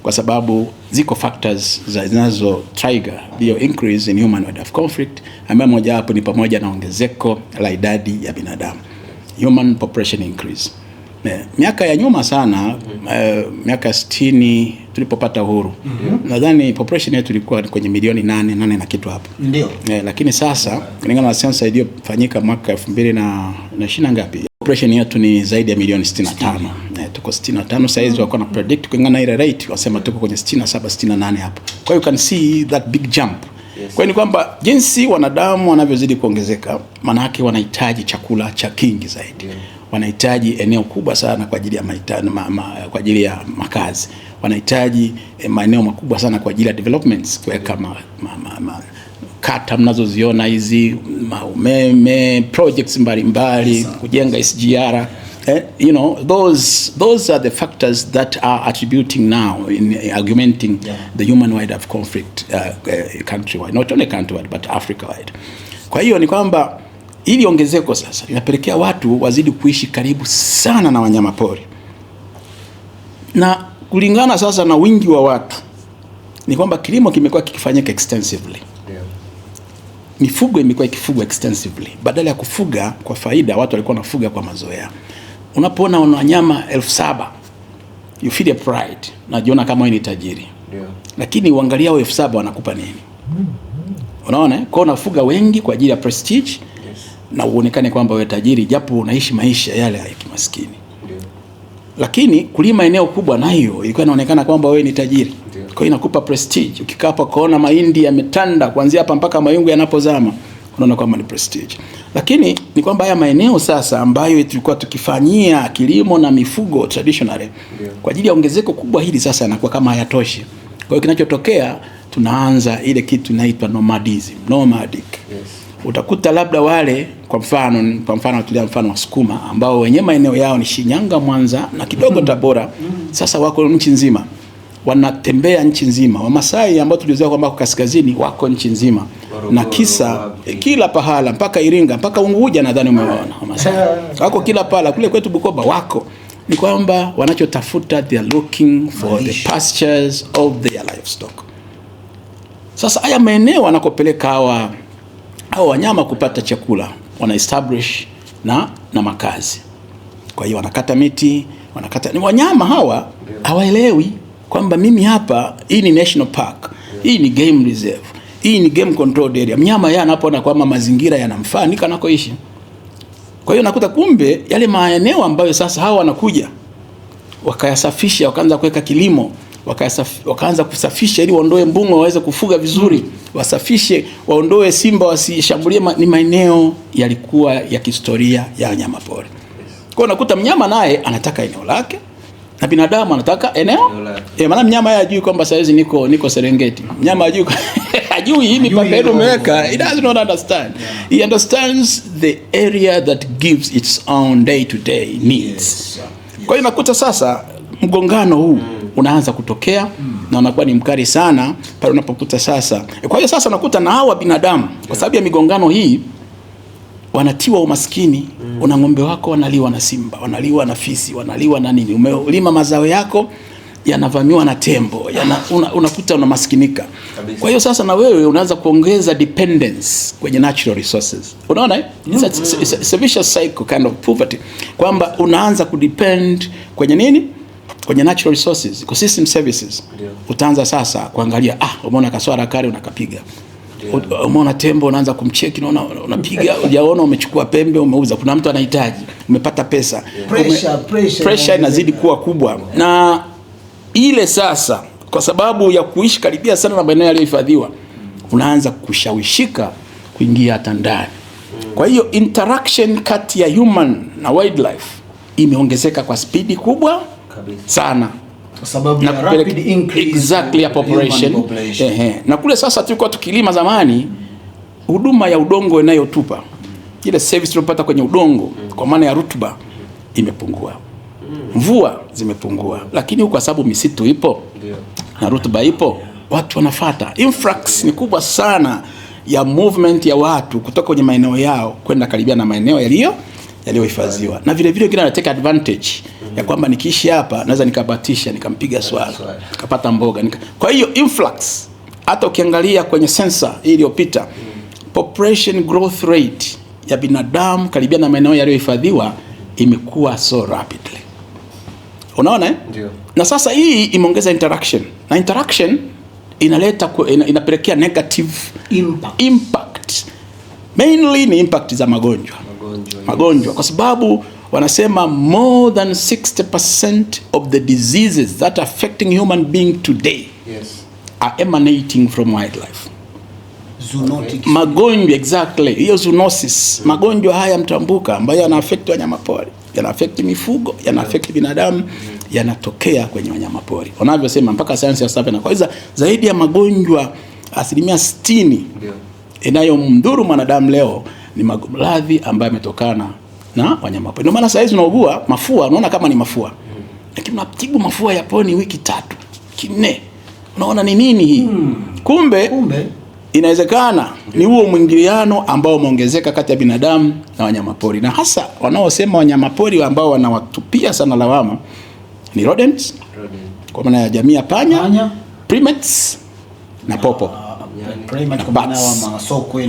kwa sababu ziko factors zinazo trigger hiyo increase in human wildlife conflict, ambayo moja hapo ni pamoja na ongezeko la idadi ya binadamu, human population increase. Miaka ya nyuma sana, miaka 60 tulipopata uhuru, nadhani population yetu ilikuwa kwenye milioni 8 na kitu hapo. Ndio. Lakini sasa kulingana na sensa iliyofanyika mwaka 2020 ngapi, population yetu ni zaidi ya milioni 65. Tuko 65 sasa hivi, wako na predict kulingana na ile rate wasema tuko kwenye 67 68 hapo. Kwa hiyo you can see that big jump. Kwa hiyo ni kwamba jinsi wanadamu wanavyozidi kuongezeka, maana yake wanahitaji chakula cha kingi zaidi. Wanahitaji eneo kubwa sana kwa ajili ya kwa ajili ya makazi. Wanahitaji maeneo makubwa sana kwa ajili ya developments, kuweka kata mnazoziona hizi, umeme, projects mbalimbali, kujenga SGR. You know, those are the factors that are attributing now in augmenting the human wildlife conflict countrywide, not only countrywide but Africa-wide. Kwa hiyo ni kwamba ili ongezeko sasa linapelekea watu wazidi kuishi karibu sana na wanyamapori, na kulingana sasa na wingi wa watu ni kwamba kilimo kimekuwa kikifanyika extensively. Mifugo imekuwa ikifugwa extensively. Badala ya kufuga kwa faida, watu walikuwa wanafuga kwa mazoea. Unapoona wanyama 7,000, you feel a pride. Najiona kama wewe ni tajiri. Lakini uangalia hao 7,000 wanakupa nini? Unaona? Kwa unafuga wengi kwa ajili ya prestige, na uonekane kwamba wewe tajiri japo unaishi maisha yale ya kimaskini. Lakini kulima eneo kubwa nayo ilikuwa inaonekana kwamba wewe ni tajiri. Kwa hiyo inakupa prestige. Ukikaa hapa kuona mahindi yametanda kuanzia hapa mpaka mayungu yanapozama, unaona kwamba ni prestige. Lakini ni kwamba haya maeneo sasa ambayo tulikuwa tukifanyia kilimo na mifugo traditionally, kwa ajili ya ongezeko kubwa hili sasa yanakuwa kama hayatoshi. Kwa hiyo kinachotokea, tunaanza ile kitu inaitwa nomadic. Utakuta labda wale kwa mfano tulia mfano wa Sukuma ambao wenye maeneo yao ni Shinyanga, Mwanza na kidogo Tabora, sasa wako nchi nzima, wanatembea nchi nzima. Wamasai ambao tulizoea kwamba kwa kaskazini wako nchi nzima, na kisa kila pahala mpaka Iringa mpaka Unguja, nadhani umeona Wamasai wako kila pahala. Kule kwetu Bukoba wako. Ni kwamba wanachotafuta, they are looking for the pastures of their livestock. Sasa haya maeneo wanakopeleka hao wanyama kupata chakula, wana establish na makazi. Kwa hiyo wanakata miti, ni wanyama hawa hawaelewi kwamba mimi hapa, hii ni national park, hii ni game reserve, hii ni game control area. Mnyama yeye anapoona kwamba mazingira yanamfaa nika nakoishi. Kwa hiyo nakuta kumbe yale maeneo ambayo sasa hawa wanakuja wakayasafisha, wakaanza kuweka kilimo, wakaanza kusafisha ili waondoe mbung'o waweze kufuga vizuri, wasafishe, waondoe simba wasishambulie, ni maeneo yalikuwa ya kihistoria ya wanyamapori. Kwa hiyo nakuta mnyama naye anataka eneo lake na binadamu anataka eneo. Maana mnyama yeye hajui kwamba saizi niko Serengeti. Mnyama hajui hii mipaka yetu umeweka. He does not understand. He understands the area that gives its own day to day needs. Kwa hiyo nakuta sasa mgongano huu unaanza kutokea na unakuwa ni mkali sana pale unapokuta sasa. Kwa hiyo sasa nakuta na hawa binadamu kwa sababu ya migongano hii wanatiwa umaskini. Una ng'ombe wako wanaliwa na simba, wanaliwa na fisi, wanaliwa na nini. Umelima mazao yako yanavamiwa na tembo, unakuta unamaskinika. Kwa hiyo sasa na wewe unaanza kuongeza dependence kwenye natural resources. Unaona? It's a vicious cycle kind of poverty. Kwamba unaanza kudepend kwenye nini? Kwenye natural resources, ecosystem services. Utaanza sasa kuangalia, umeona kaswara kale unakapiga. Umeona tembo unaanza kumcheki, unapiga, hujaona umechukua pembe umeuza, kuna mtu anahitaji, umepata pesa. Pressure inazidi kuwa kubwa. Na ile sasa kwa sababu ya kuishi karibia sana na maeneo yaliyohifadhiwa, unaanza kushawishika kuingia hata ndani. Kwa hiyo interaction kati ya human na wildlife imeongezeka kwa spidi kubwa sana. Kwa sababu ya rapid increase ya population. Na kule sasa tulikuwa tukilima zamani, huduma ya udongo inayotupa, ile service tunapata kwenye udongo kwa maana ya rutuba imepungua. Mvua zimepungua, lakini kwa sababu misitu ipo na rutuba ipo, watu wanafuata. Influx ni kubwa sana ya movement ya watu kutoka kwenye maeneo yao kwenda karibia na maeneo yaliyohifadhiwa. Na vile vile kina take advantage ya kwamba nikiishi hapa naweza nikabatisha, nikampiga swala, nikapata mboga. Kwa hiyo influx, hata ukiangalia kwenye sensa iliyopita, population growth rate ya binadamu karibia na maeneo yaliyohifadhiwa imekuwa so rapidly. Unaona? Ndio. Na sasa hii imeongeza interaction. Na interaction inapelekea negative impact. Mainly ni impact za magonjwa. Kwa sababu wanasema more than 60% of the diseases that are affecting human being today are emanating from wildlife. Zoonotic. Magonjwa, exactly. Hiyo zoonosis. Magonjwa haya mtambuka ambayo yana-affect wanyamapori, yana-affect mifugo, yana-affect binadamu, yanatokea kwenye wanyamapori. Wanavyosema mpaka sayansi ya sasa kwa hiyo zaidi ya magonjwa 60% inayomdhuru mwanadamu leo ni maradhi ambayo yametokana na wanyamapori. Ndio maana saa hizi unaugua mafua, unaona kama ni mafua. Lakini unatibu mafua yaponi wiki 3, 4. Unaona ni nini hii? Kumbe inawezekana ni huo mwingiliano ambao umeongezeka kati ya binadamu na wanyamapori. Na hasa wanaosema wanyamapori ambao wanawatupia sana lawama ni rodents. Kwa maana ya jamii ya panya, primates na popo.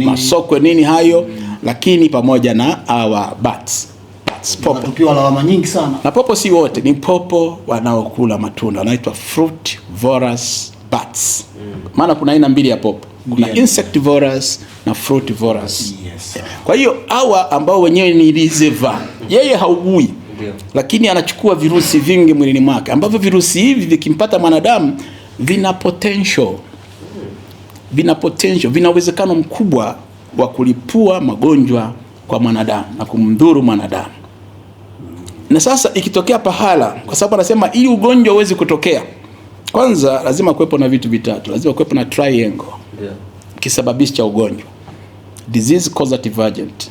Masokwe nini hayo, lakini pamoja na our bats. Popo. Tupiwa lawama nyingi sana. Na popo si wote, ni popo wanaokula matunda, wanaitwa fruitivorous bats. Maana kuna aina mbili ya popo. Kuna insectivorous na fruitivorous. Yes. Kwa hiyo hawa ambao wenyewe ni lizeva, yeye haugui. Lakini anachukua virusi vingi mwilini mwake, ambavyo virusi hivi vikimpata mwanadamu vina potential, vina uwezekano mkubwa wa kulipua magonjwa kwa mwanadamu na kumdhuru mwanadamu. Na sasa ikitokea pahala, kwa sababu anasema ili ugonjwa uweze kutokea, kwanza lazima kuwepo na vitu vitatu. Lazima kuwepo na triangle. Kisababishi cha ugonjwa. Disease causative agent,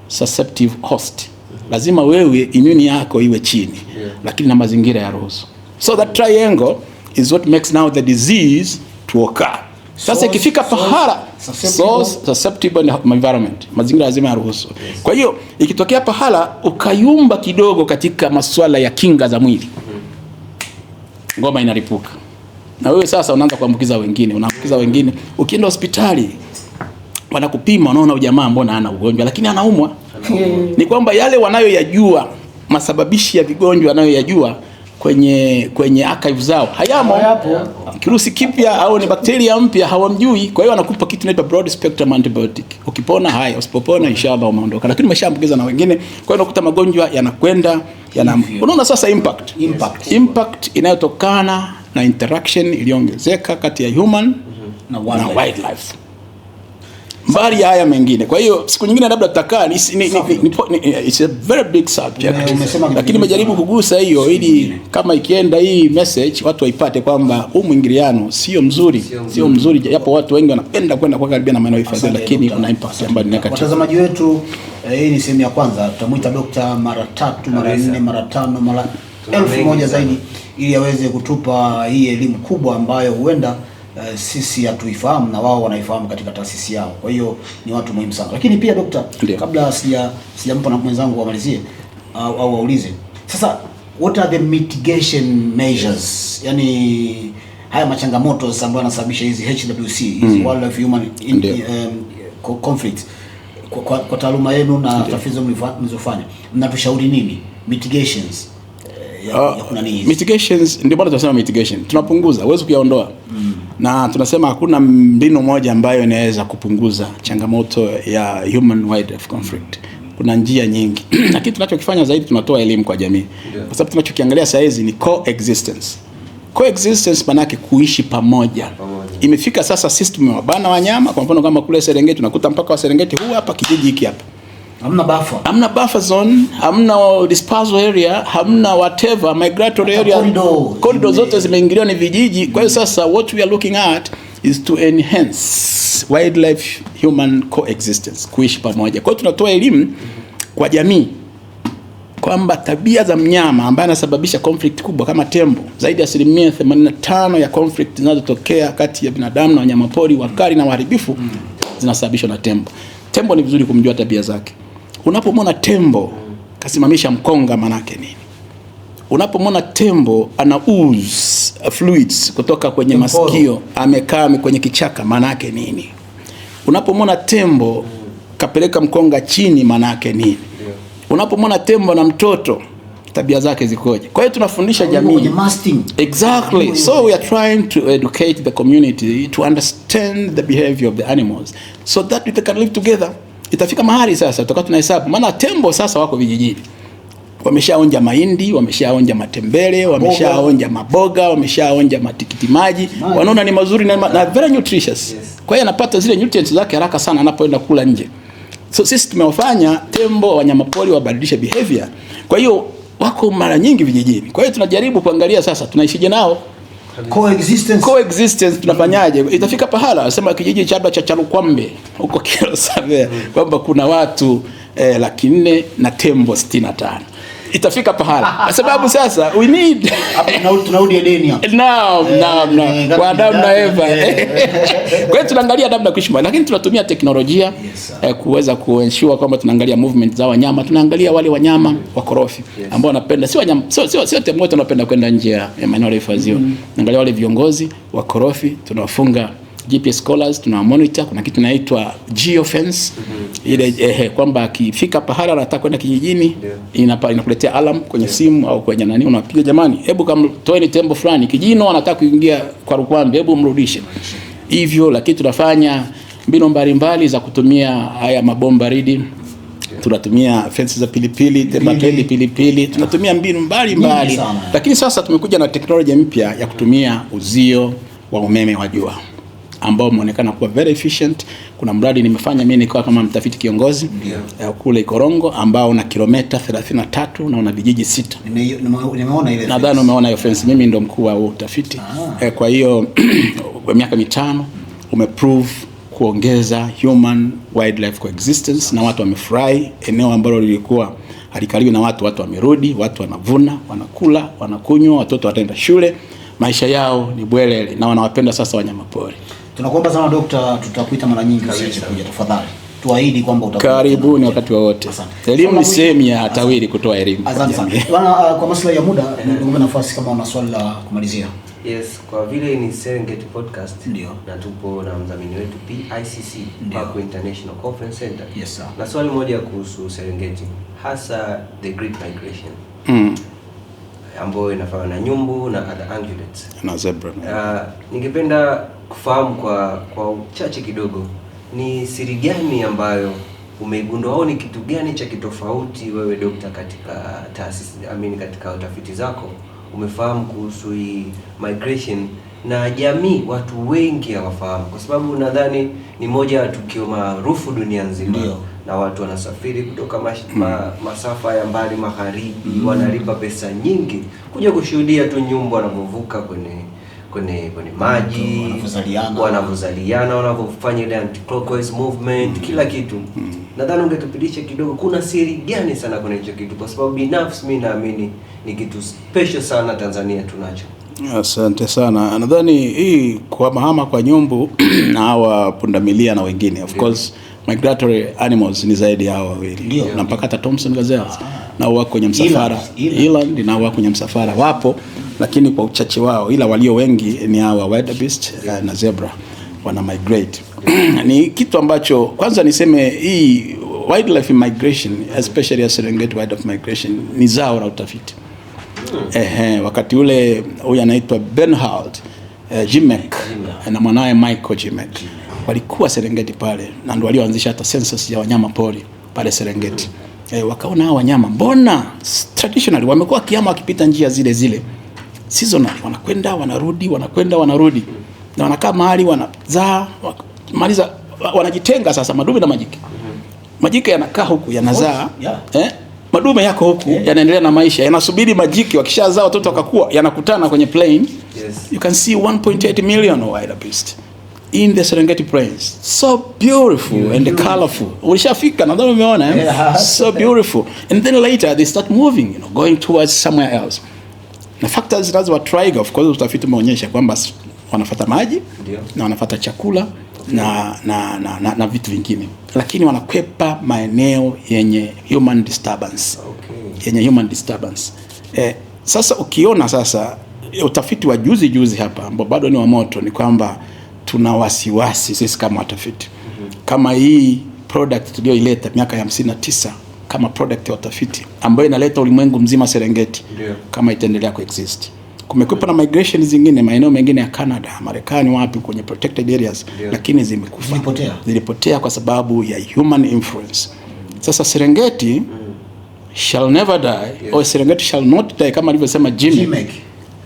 susceptible host. Lazima wewe immune yako iwe chini, lakini na mazingira ya ruhusu. So that triangle is what makes now the disease to occur. Sasa ikifika pahala, susceptible environment, mazingira lazima ya ruhusu. Kwa hiyo ikitokea pahala ukayumba kidogo katika masuala ya kinga za mwili, ngoma inaripuka. Na wewe sasa unaanza kuambukiza wengine, Ukienda hospitali wanakupima, unaona ujamaa mbona hana ugonjwa lakini anaumwa. Ni kwamba yale wanayoyajua, masababishi ya vigonjwa wanayoyajua kwenye archive zao hayamo. Kirusi kipya au ni bakteria mpya hawamjui. Kwa hiyo wanakupa kitu inaitwa broad spectrum antibiotic. Ukipona haya, usipopona inshallah umeondoka. Lakini umeshaambukiza na wengine. Kwa hiyo unakuta magonjwa yanakwenda unaona sasa impact inayotokana na interaction iliyoongezeka kati ya human na wildlife. Mbali ya haya mengine. Kwa hiyo siku nyingine labda tutakaa, it's a very big subject. Lakini nimejaribu kugusa hiyo ili kama ikienda hii message watu waipate kwamba huu mwingiliano sio mzuri. Yapo watu wengi wanapenda kwenda kwa karibia na maeneo hifadhi, lakini kuna impact ambayo ni negative. Watazamaji wetu, hii ni sehemu ya kwanza. Tutamuita Dr. mara 3, mara 4, mara 5, mara 1000 zaidi ili aweze kutupa hii elimu kubwa ambayo huenda sisi hatuifahamu na wao wanaifahamu katika taasisi yao. Kwa hiyo ni watu muhimu sana. Lakini pia Dokta, kabla sijampa na mwenzangu wamalizie au waulize. Sasa what are the mitigation measures? Yani haya machangamoto sasa ambayo yanasababisha hizi HWC, hizi wildlife human conflict. Kwa taaluma yenu na tafiti mlizofanya, mnatushauri nini? Mitigations. Mitigations ndio bado tunasema mitigation. Tunapunguza, huwezi kuyaondoa. Na tunasema hakuna mbinu moja ambayo inaweza kupunguza changamoto ya human wildlife conflict. Kuna njia nyingi. Lakini tunachokifanya zaidi tunatoa elimu kwa jamii. Kwa sababu tunachokiangalia saa hizi ni coexistence. Coexistence maana yake kuishi pamoja. Imefika sasa sisi tumewabana wanyama, kwa mfano kama kule Serengeti tunakuta mpaka wa Serengeti huu hapa kijiji hiki hapa. Hamna buffer zone, hamna dispersal area, hamna whatever migratory area. Corridor zote zimeingiliwa ni vijiji. Kwa hiyo sasa what we are looking at is to enhance wildlife human coexistence, kuishi pamoja. Kwa hiyo tunatoa elimu kwa jamii kwamba tabia za mnyama ambaye anasababisha conflict kubwa kama tembo, zaidi ya 85% ya conflict zinazotokea kati ya binadamu na wanyamapori wakali na waharibifu zinasababishwa na tembo. Tembo ni vizuri kumjua tabia zake. Unapomwona tembo kasimamisha mkonga manake nini? Unapomwona tembo ana ooze fluids kutoka kwenye masikio, amekaa kwenye kichaka manake nini? Unapomwona tembo kapeleka mkonga chini manake nini? Unapomwona tembo na mtoto tabia zake zikoje? Kwa hiyo tunafundisha jamii. Exactly. So we are trying to educate the community to understand the behavior of the animals so that they can live together. Itafika mahali sasa tutakuwa tunahesabu, maana tembo sasa wako vijijini. Wameshaonja mahindi, wameshaonja matembele, wameshaonja maboga, wameshaonja matikiti maji. Wanaona ni mazuri na very nutritious. Kwa hiyo anapata zile nutrients zake haraka sana anapoenda kula nje. So sisi tumewafanya tembo wanyamapori wabadilishe behavior. Kwa hiyo wako mara nyingi vijijini. Kwa hiyo tunajaribu kuangalia sasa tunaishije nao. Coexistence tunafanyaje? Itafika pahala sema kijiji cha Chalukwambe huko Kilosavia kwamba kuna watu 400,000 na tembo 65. Itafika pahala kwa sababu sasa we need tunarudi Edeni hapo. Naam. Kwa Adam na Eva. Kwa hiyo tunaangalia Adam na kuishi, lakini tunatumia teknolojia kuweza kuensure kwamba tunaangalia movement za wanyama, tunaangalia wale wanyama wakorofi ambao wanapenda, si wanyama sio tembo wote wanapenda kwenda nje ya maeneo ya hifadhi. Tunaangalia wale viongozi wakorofi, tunawafunga GPS collars, tuna monitor. Kuna kitu inaitwa geofence ile kwamba akifika pahala anataka kwenda kijijini inakuletea alarm kwenye simu au kwenye nani, unapiga jamani, hebu kama toeni tembo fulani kijino anataka kuingia kwa Rukwambi, hebu mrudishe hivyo. Lakini tunafanya mbinu mbalimbali za kutumia haya mabomba ridi. Tunatumia fence za pilipili, tembateli pilipili, tunatumia mbinu mbalimbali. Lakini sasa tumekuja na teknolojia mpya ya kutumia uzio wa umeme wa jua ambao umeonekana kuwa very efficient. Kuna mradi nimefanya mimi nikiwa kama mtafiti kiongozi kule Ikorongo ambao una kilomita 33 na una vijiji 6. Nimeona ile. Nadhani umeona hiyo fence, mimi ndo mkuu wa utafiti. Kwa hiyo kwa miaka 5 umeprove kuongeza human wildlife coexistence na watu wamefurahi. Eneo ambalo lilikuwa halikaliwi na watu wamerudi, watu wanavuna, wanakula, wanakunywa, watoto wataenda shule, maisha yao ni bwelele na wanawapenda sasa wanyama pori. Tunakuomba sana Dokta, tutakuita mara nyingi usije kuja tafadhali. Tuahidi kwamba utakuja. Karibuni wakati wote. Elimu ni sehemu ya TAWIRI kutoa elimu. Asante sana. Bwana, kwa maslahi ya muda nikupe nafasi kama una swali la kumalizia. Yes, kwa vile ni Serengeti Podcast na tupo na mdhamini wetu PICC, Paku International Conference Center. Yes sir. Na swali moja kuhusu Serengeti, hasa the Great Migration. Ambayo inafanywa na nyumbu na other ungulates na zebra. Ningependa kufahamu kwa uchache kidogo, ni siri gani ambayo umeigundua au ni kitu gani cha kitofauti wewe Dokta katika taasisi katika utafiti zako umefahamu kuhusu hii migration na jamii watu wengi hawafahamu, kwa sababu nadhani ni moja ya tukio maarufu dunia nzima. Na watu wanasafiri kutoka masafa ya mbali magharibi, wanalipa pesa nyingi kuja kushuhudia tu nyumbu wanapovuka kwenye maji, wanavozaliana, wanavyofanya ile anti-clockwise movement, kila kitu. Nadhani ungetupitisha kidogo, kuna siri gani sana kwenye hicho kitu, kwa sababu binafsi mimi naamini ni kitu special sana Tanzania tunacho. Asante sana. Nadhani hii kwa mahama kwa nyumbu na hawa pundamilia na wengine, of course migratory animals ni zaidi ya hao wawili. Na mpaka hata Thomson Gazelle na wako kwenye msafara, Eland na wako kwenye msafara wapo, lakini kwa uchache wao, ila walio wengi ni hawa wildebeest na zebra wana migrate. Ni kitu ambacho kwanza niseme hii wildlife migration, especially Serengeti wildlife migration, ni zao la utafiti. Wakati ule huyu anaitwa Bernhard Jimek na mwanae Michael Jimek walikuwa Serengeti pale, na ndio walioanzisha hata census ya wanyama pori pale Serengeti. Wakaona hao wanyama mbona traditionally wamekuwa kiama wakipita njia zile zile, seasonally wanakwenda wanarudi, wanakwenda wanarudi, na wanakaa mahali wanazaa, maliza wanajitenga. Sasa madume na majike, majike yanakaa huku yanazaa, madume yako huku yanaendelea na maisha, yanasubiri majike wakishazaa watoto wakakua, yanakutana kwenye plain. You can see 1.8 million wildebeest in the Serengeti Plains. So beautiful and colorful. Ulishafika nadhani umeona so beautiful. And then later they start moving, going towards somewhere else. Na factors zinazo wa trigger, of course utafiti umeonyesha kwamba wanafuata maji na wanafuata chakula na vitu vingine, lakini wanakwepa maeneo yenye human disturbance. Yenye human disturbance. Sasa ukiona sasa utafiti wa juzi hapa ambao bado ni wa moto, ni kwamba tuna wasiwasi sisi kama watafiti kama hii product tulioileta miaka ya 59 kama product ya watafiti ambayo inaleta ulimwengu mzima Serengeti, kama itaendelea kuexist. Kumekuwa na migration zingine maeneo mengine ya Canada, Marekani, wapi kwenye protected areas, lakini zimekufa, zilipotea kwa sababu ya human influence. Sasa Serengeti shall never die, or Serengeti shall not die, kama alivyosema Jimek,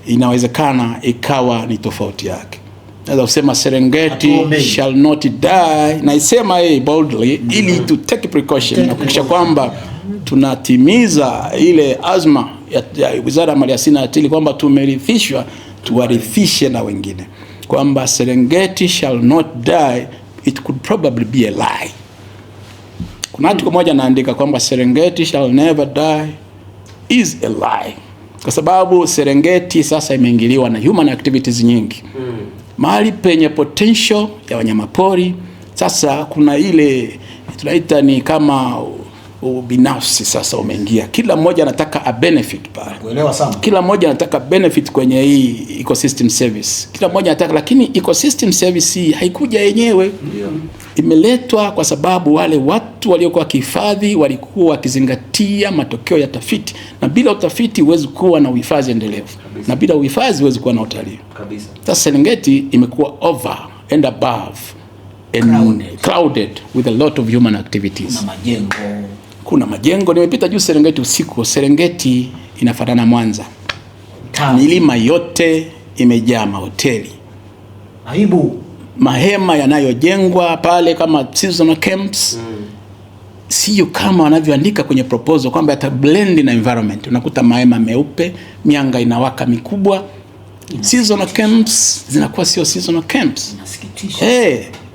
inawezekana ikawa ni tofauti yake. Naweza kusema Serengeti shall not die, na isema boldly ili to take precaution na kuhakikisha kwamba tunatimiza ile azma ya Wizara ya Maliasili na Utalii kwamba tumerithishwa, tuwarithishe na wengine, kwamba Serengeti shall not die. It could probably be a lie. Kuna article moja naandika kwamba Serengeti shall never die is a lie. Kwa sababu Serengeti sasa imeingiliwa na human activities nyingi. Mahali penye potential ya wanyamapori sasa kuna ile tunaita ni kama ubinafsi sasa umeingia. Kila mmoja anataka a benefit pale. Kuelewa sana. Kila mmoja anataka benefit kwenye hii ecosystem service. Kila mmoja anataka, lakini ecosystem service hii haikuja yenyewe. Imeletwa kwa sababu wale watu waliokuwa kihifadhi walikuwa wakizingatia matokeo ya tafiti, na bila utafiti huwezi kuwa na uhifadhi endelevu, na bila uhifadhi huwezi kuwa na utalii kabisa. Sasa Serengeti imekuwa over and above and crowded with a lot of human activities. Kuna majengo nimepita juu Serengeti usiku. Serengeti inafanana Mwanza. Milima yote imejaa mahoteli. Aibu. Mahema yanayojengwa pale kama seasonal camps. Sio kama wanavyoandika kwenye proposal kwamba yata blend na environment. Unakuta mahema meupe, mianga inawaka mikubwa. Seasonal camps zinakuwa sio seasonal camps. Inasikitisha.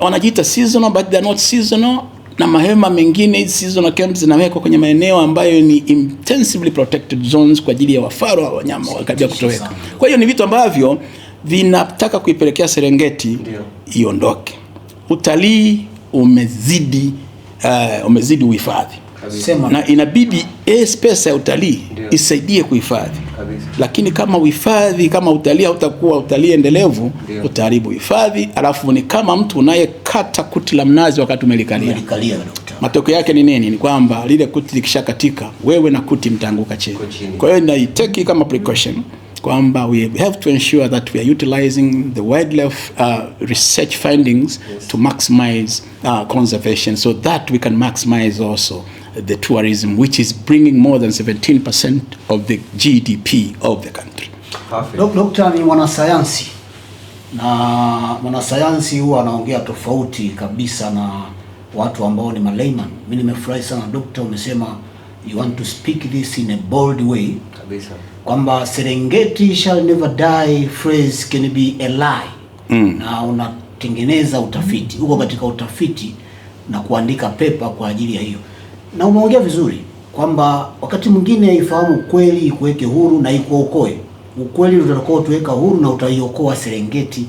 Wanajiita seasonal but they are not seasonal. Na mahema mengine seasonal camps zinawekwa kwenye maeneo ambayo ni intensively protected zones kwa ajili ya wafaru wa wanyama wakaribia kutoweka. Kwa hiyo ni vitu ambavyo vinataka kuipelekea Serengeti iondoke. Utalii umezidi uhifadhi. Na inabidi space ya utalii isaidie kuhifadhi. Lakini kama uhifadhi, kama utalii hautakuwa utalii endelevu, utaharibu hifadhi. Alafu ni kama mtu unayekata kuti la mnazi wakati umelikalia. Matokeo yake ni nini? Ni kwamba lile kuti likishakatika, wewe na kuti mtaanguka chini. Kwa hiyo naiteki kama precaution kwamba we have to ensure that we are utilizing the wildlife research findings to maximize conservation, so that we can maximize also the tourism, which is bringing more than 17% of the GDP of the country. Dr. ni mwanasayansi, na mwanasayansi huwa anaongea tofauti kabisa na watu ambao ni malayman. Mimi nimefurahi sana Dr. umesema you want to speak this in a bold way kabisa, kwamba Serengeti shall never die phrase can be a lie. Na unatengeneza utafiti huko katika utafiti na kuandika paper kwa ajili ya hiyo, na umeongea vizuri kwamba wakati mwingine ifahamu kweli ikuweke huru na ikuokoe. Ukweli utakao tuweka huru na utaiokoa Serengeti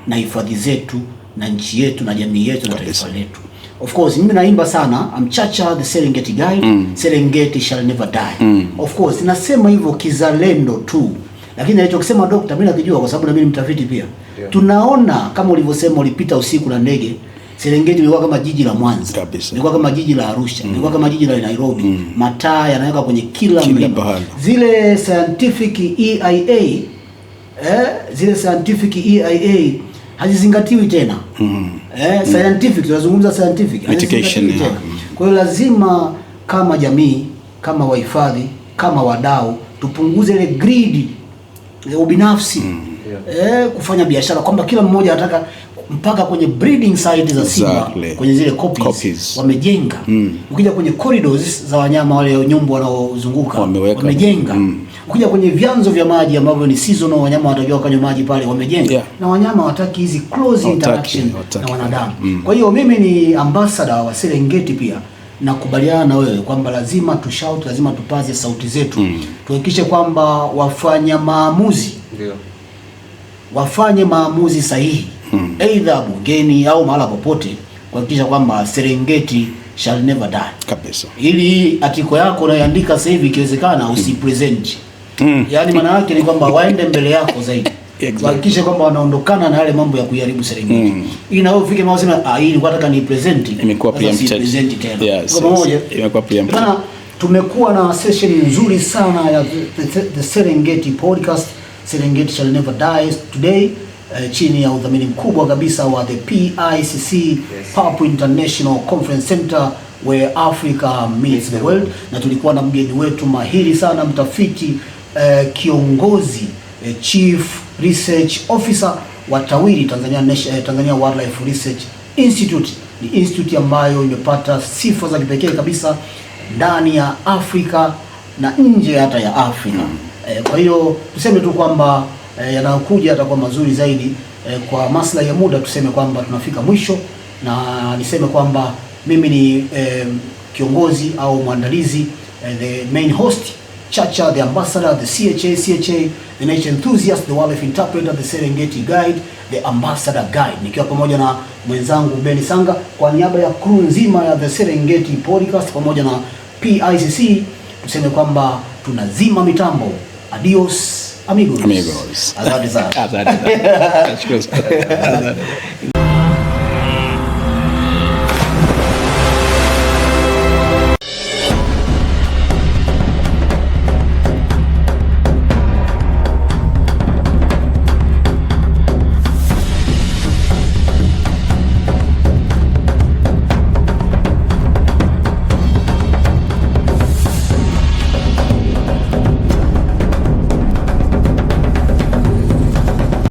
na hifadhi zetu na nchi yetu na jamii yetu na taifa letu. Of course mimi naimba sana Amchacha the Serengeti guy, Serengeti shall never die. Of course nasema hivyo kizalendo tu, lakini alichokisema Dr. mimi nakijua kwa sababu na mimi mtafiti pia. Tunaona kama ulivyosema ulipita usiku na ndege, Serengeti ilikuwa kama jiji la Mwanza, ilikuwa kama jiji la Arusha, ilikuwa kama jiji la Nairobi. Mataa yanaweka kwenye kila mlima. Zile scientific EIA zile scientific EIA hazizingatiwi tena. Scientific, tunazungumza scientific education. Kwa hiyo lazima kama jamii, kama wahifadhi, kama wadau tupunguze ile greed, ubinafsi, kufanya biashara kwamba kila mmoja anataka mpaka kwenye breeding site za simba, kwenye zile copies wamejenga. Ukija kwenye corridors za wanyama wale nyumbu wanaozunguka wamejenga. Ukija kwenye vyanzo vya maji ambavyo ni seasonal, wanyama watajua kanywa maji pale wamejenga. Na wanyama wataki hizi close interaction na wanadamu. Kwa hiyo mimi ni ambassador wa Serengeti pia, nakubaliana na wewe kwamba lazima tushout, lazima tupaze sauti zetu. Tuhakikishe kwamba wafanya maamuzi wafanye maamuzi sahihi. Either bungeni au mahala popote, kuhakikisha kwamba Serengeti shall never die kabisa. Ili atiko yako unayoandika sasa hivi ikiwezekana usipresent. Yaani maana yake ni kwamba waende mbele yako zaidi. Kuhakikisha kwamba wanaondokana na yale mambo ya kuiharibu Serengeti. Ili na wewe ufike mahali sema hii nilikuwa nataka ni present, imekuwa preempted tena. Kwa pamoja imekuwa preempted. Bana, tumekuwa na session nzuri sana ya the Serengeti podcast, Serengeti shall never die today. Chini ya udhamini mkubwa kabisa wa the PICC, Papua International Conference Center where Africa meets the world. Na tulikuwa na mgeni wetu mahiri sana, mtafiti kiongozi, Chief Research Officer wa TAWIRI, Tanzania Wildlife Research Institute. Ni institute ambayo imepata sifa za kipekee kabisa ndani ya Afrika na nje hata ya Afrika. Kwa hiyo tuseme tu kwamba yanayokuja yatakuwa mazuri zaidi. Kwa maslahi ya muda tuseme kwamba tunafika mwisho, na niseme kwamba Mimi ni kiongozi au mwandalizi, the main host, Chacha the ambassador, the CHA, the nature enthusiast, the wildlife interpreter, the Serengeti guide, the ambassador guide, nikiwa pamoja na mwenzangu Beni Sanga kwa niaba ya crew nzima ya the Serengeti podcast pamoja na PICC, tuseme kwamba tunazima mitambo. Adios amigos. Amigos. Asante sana. Asante.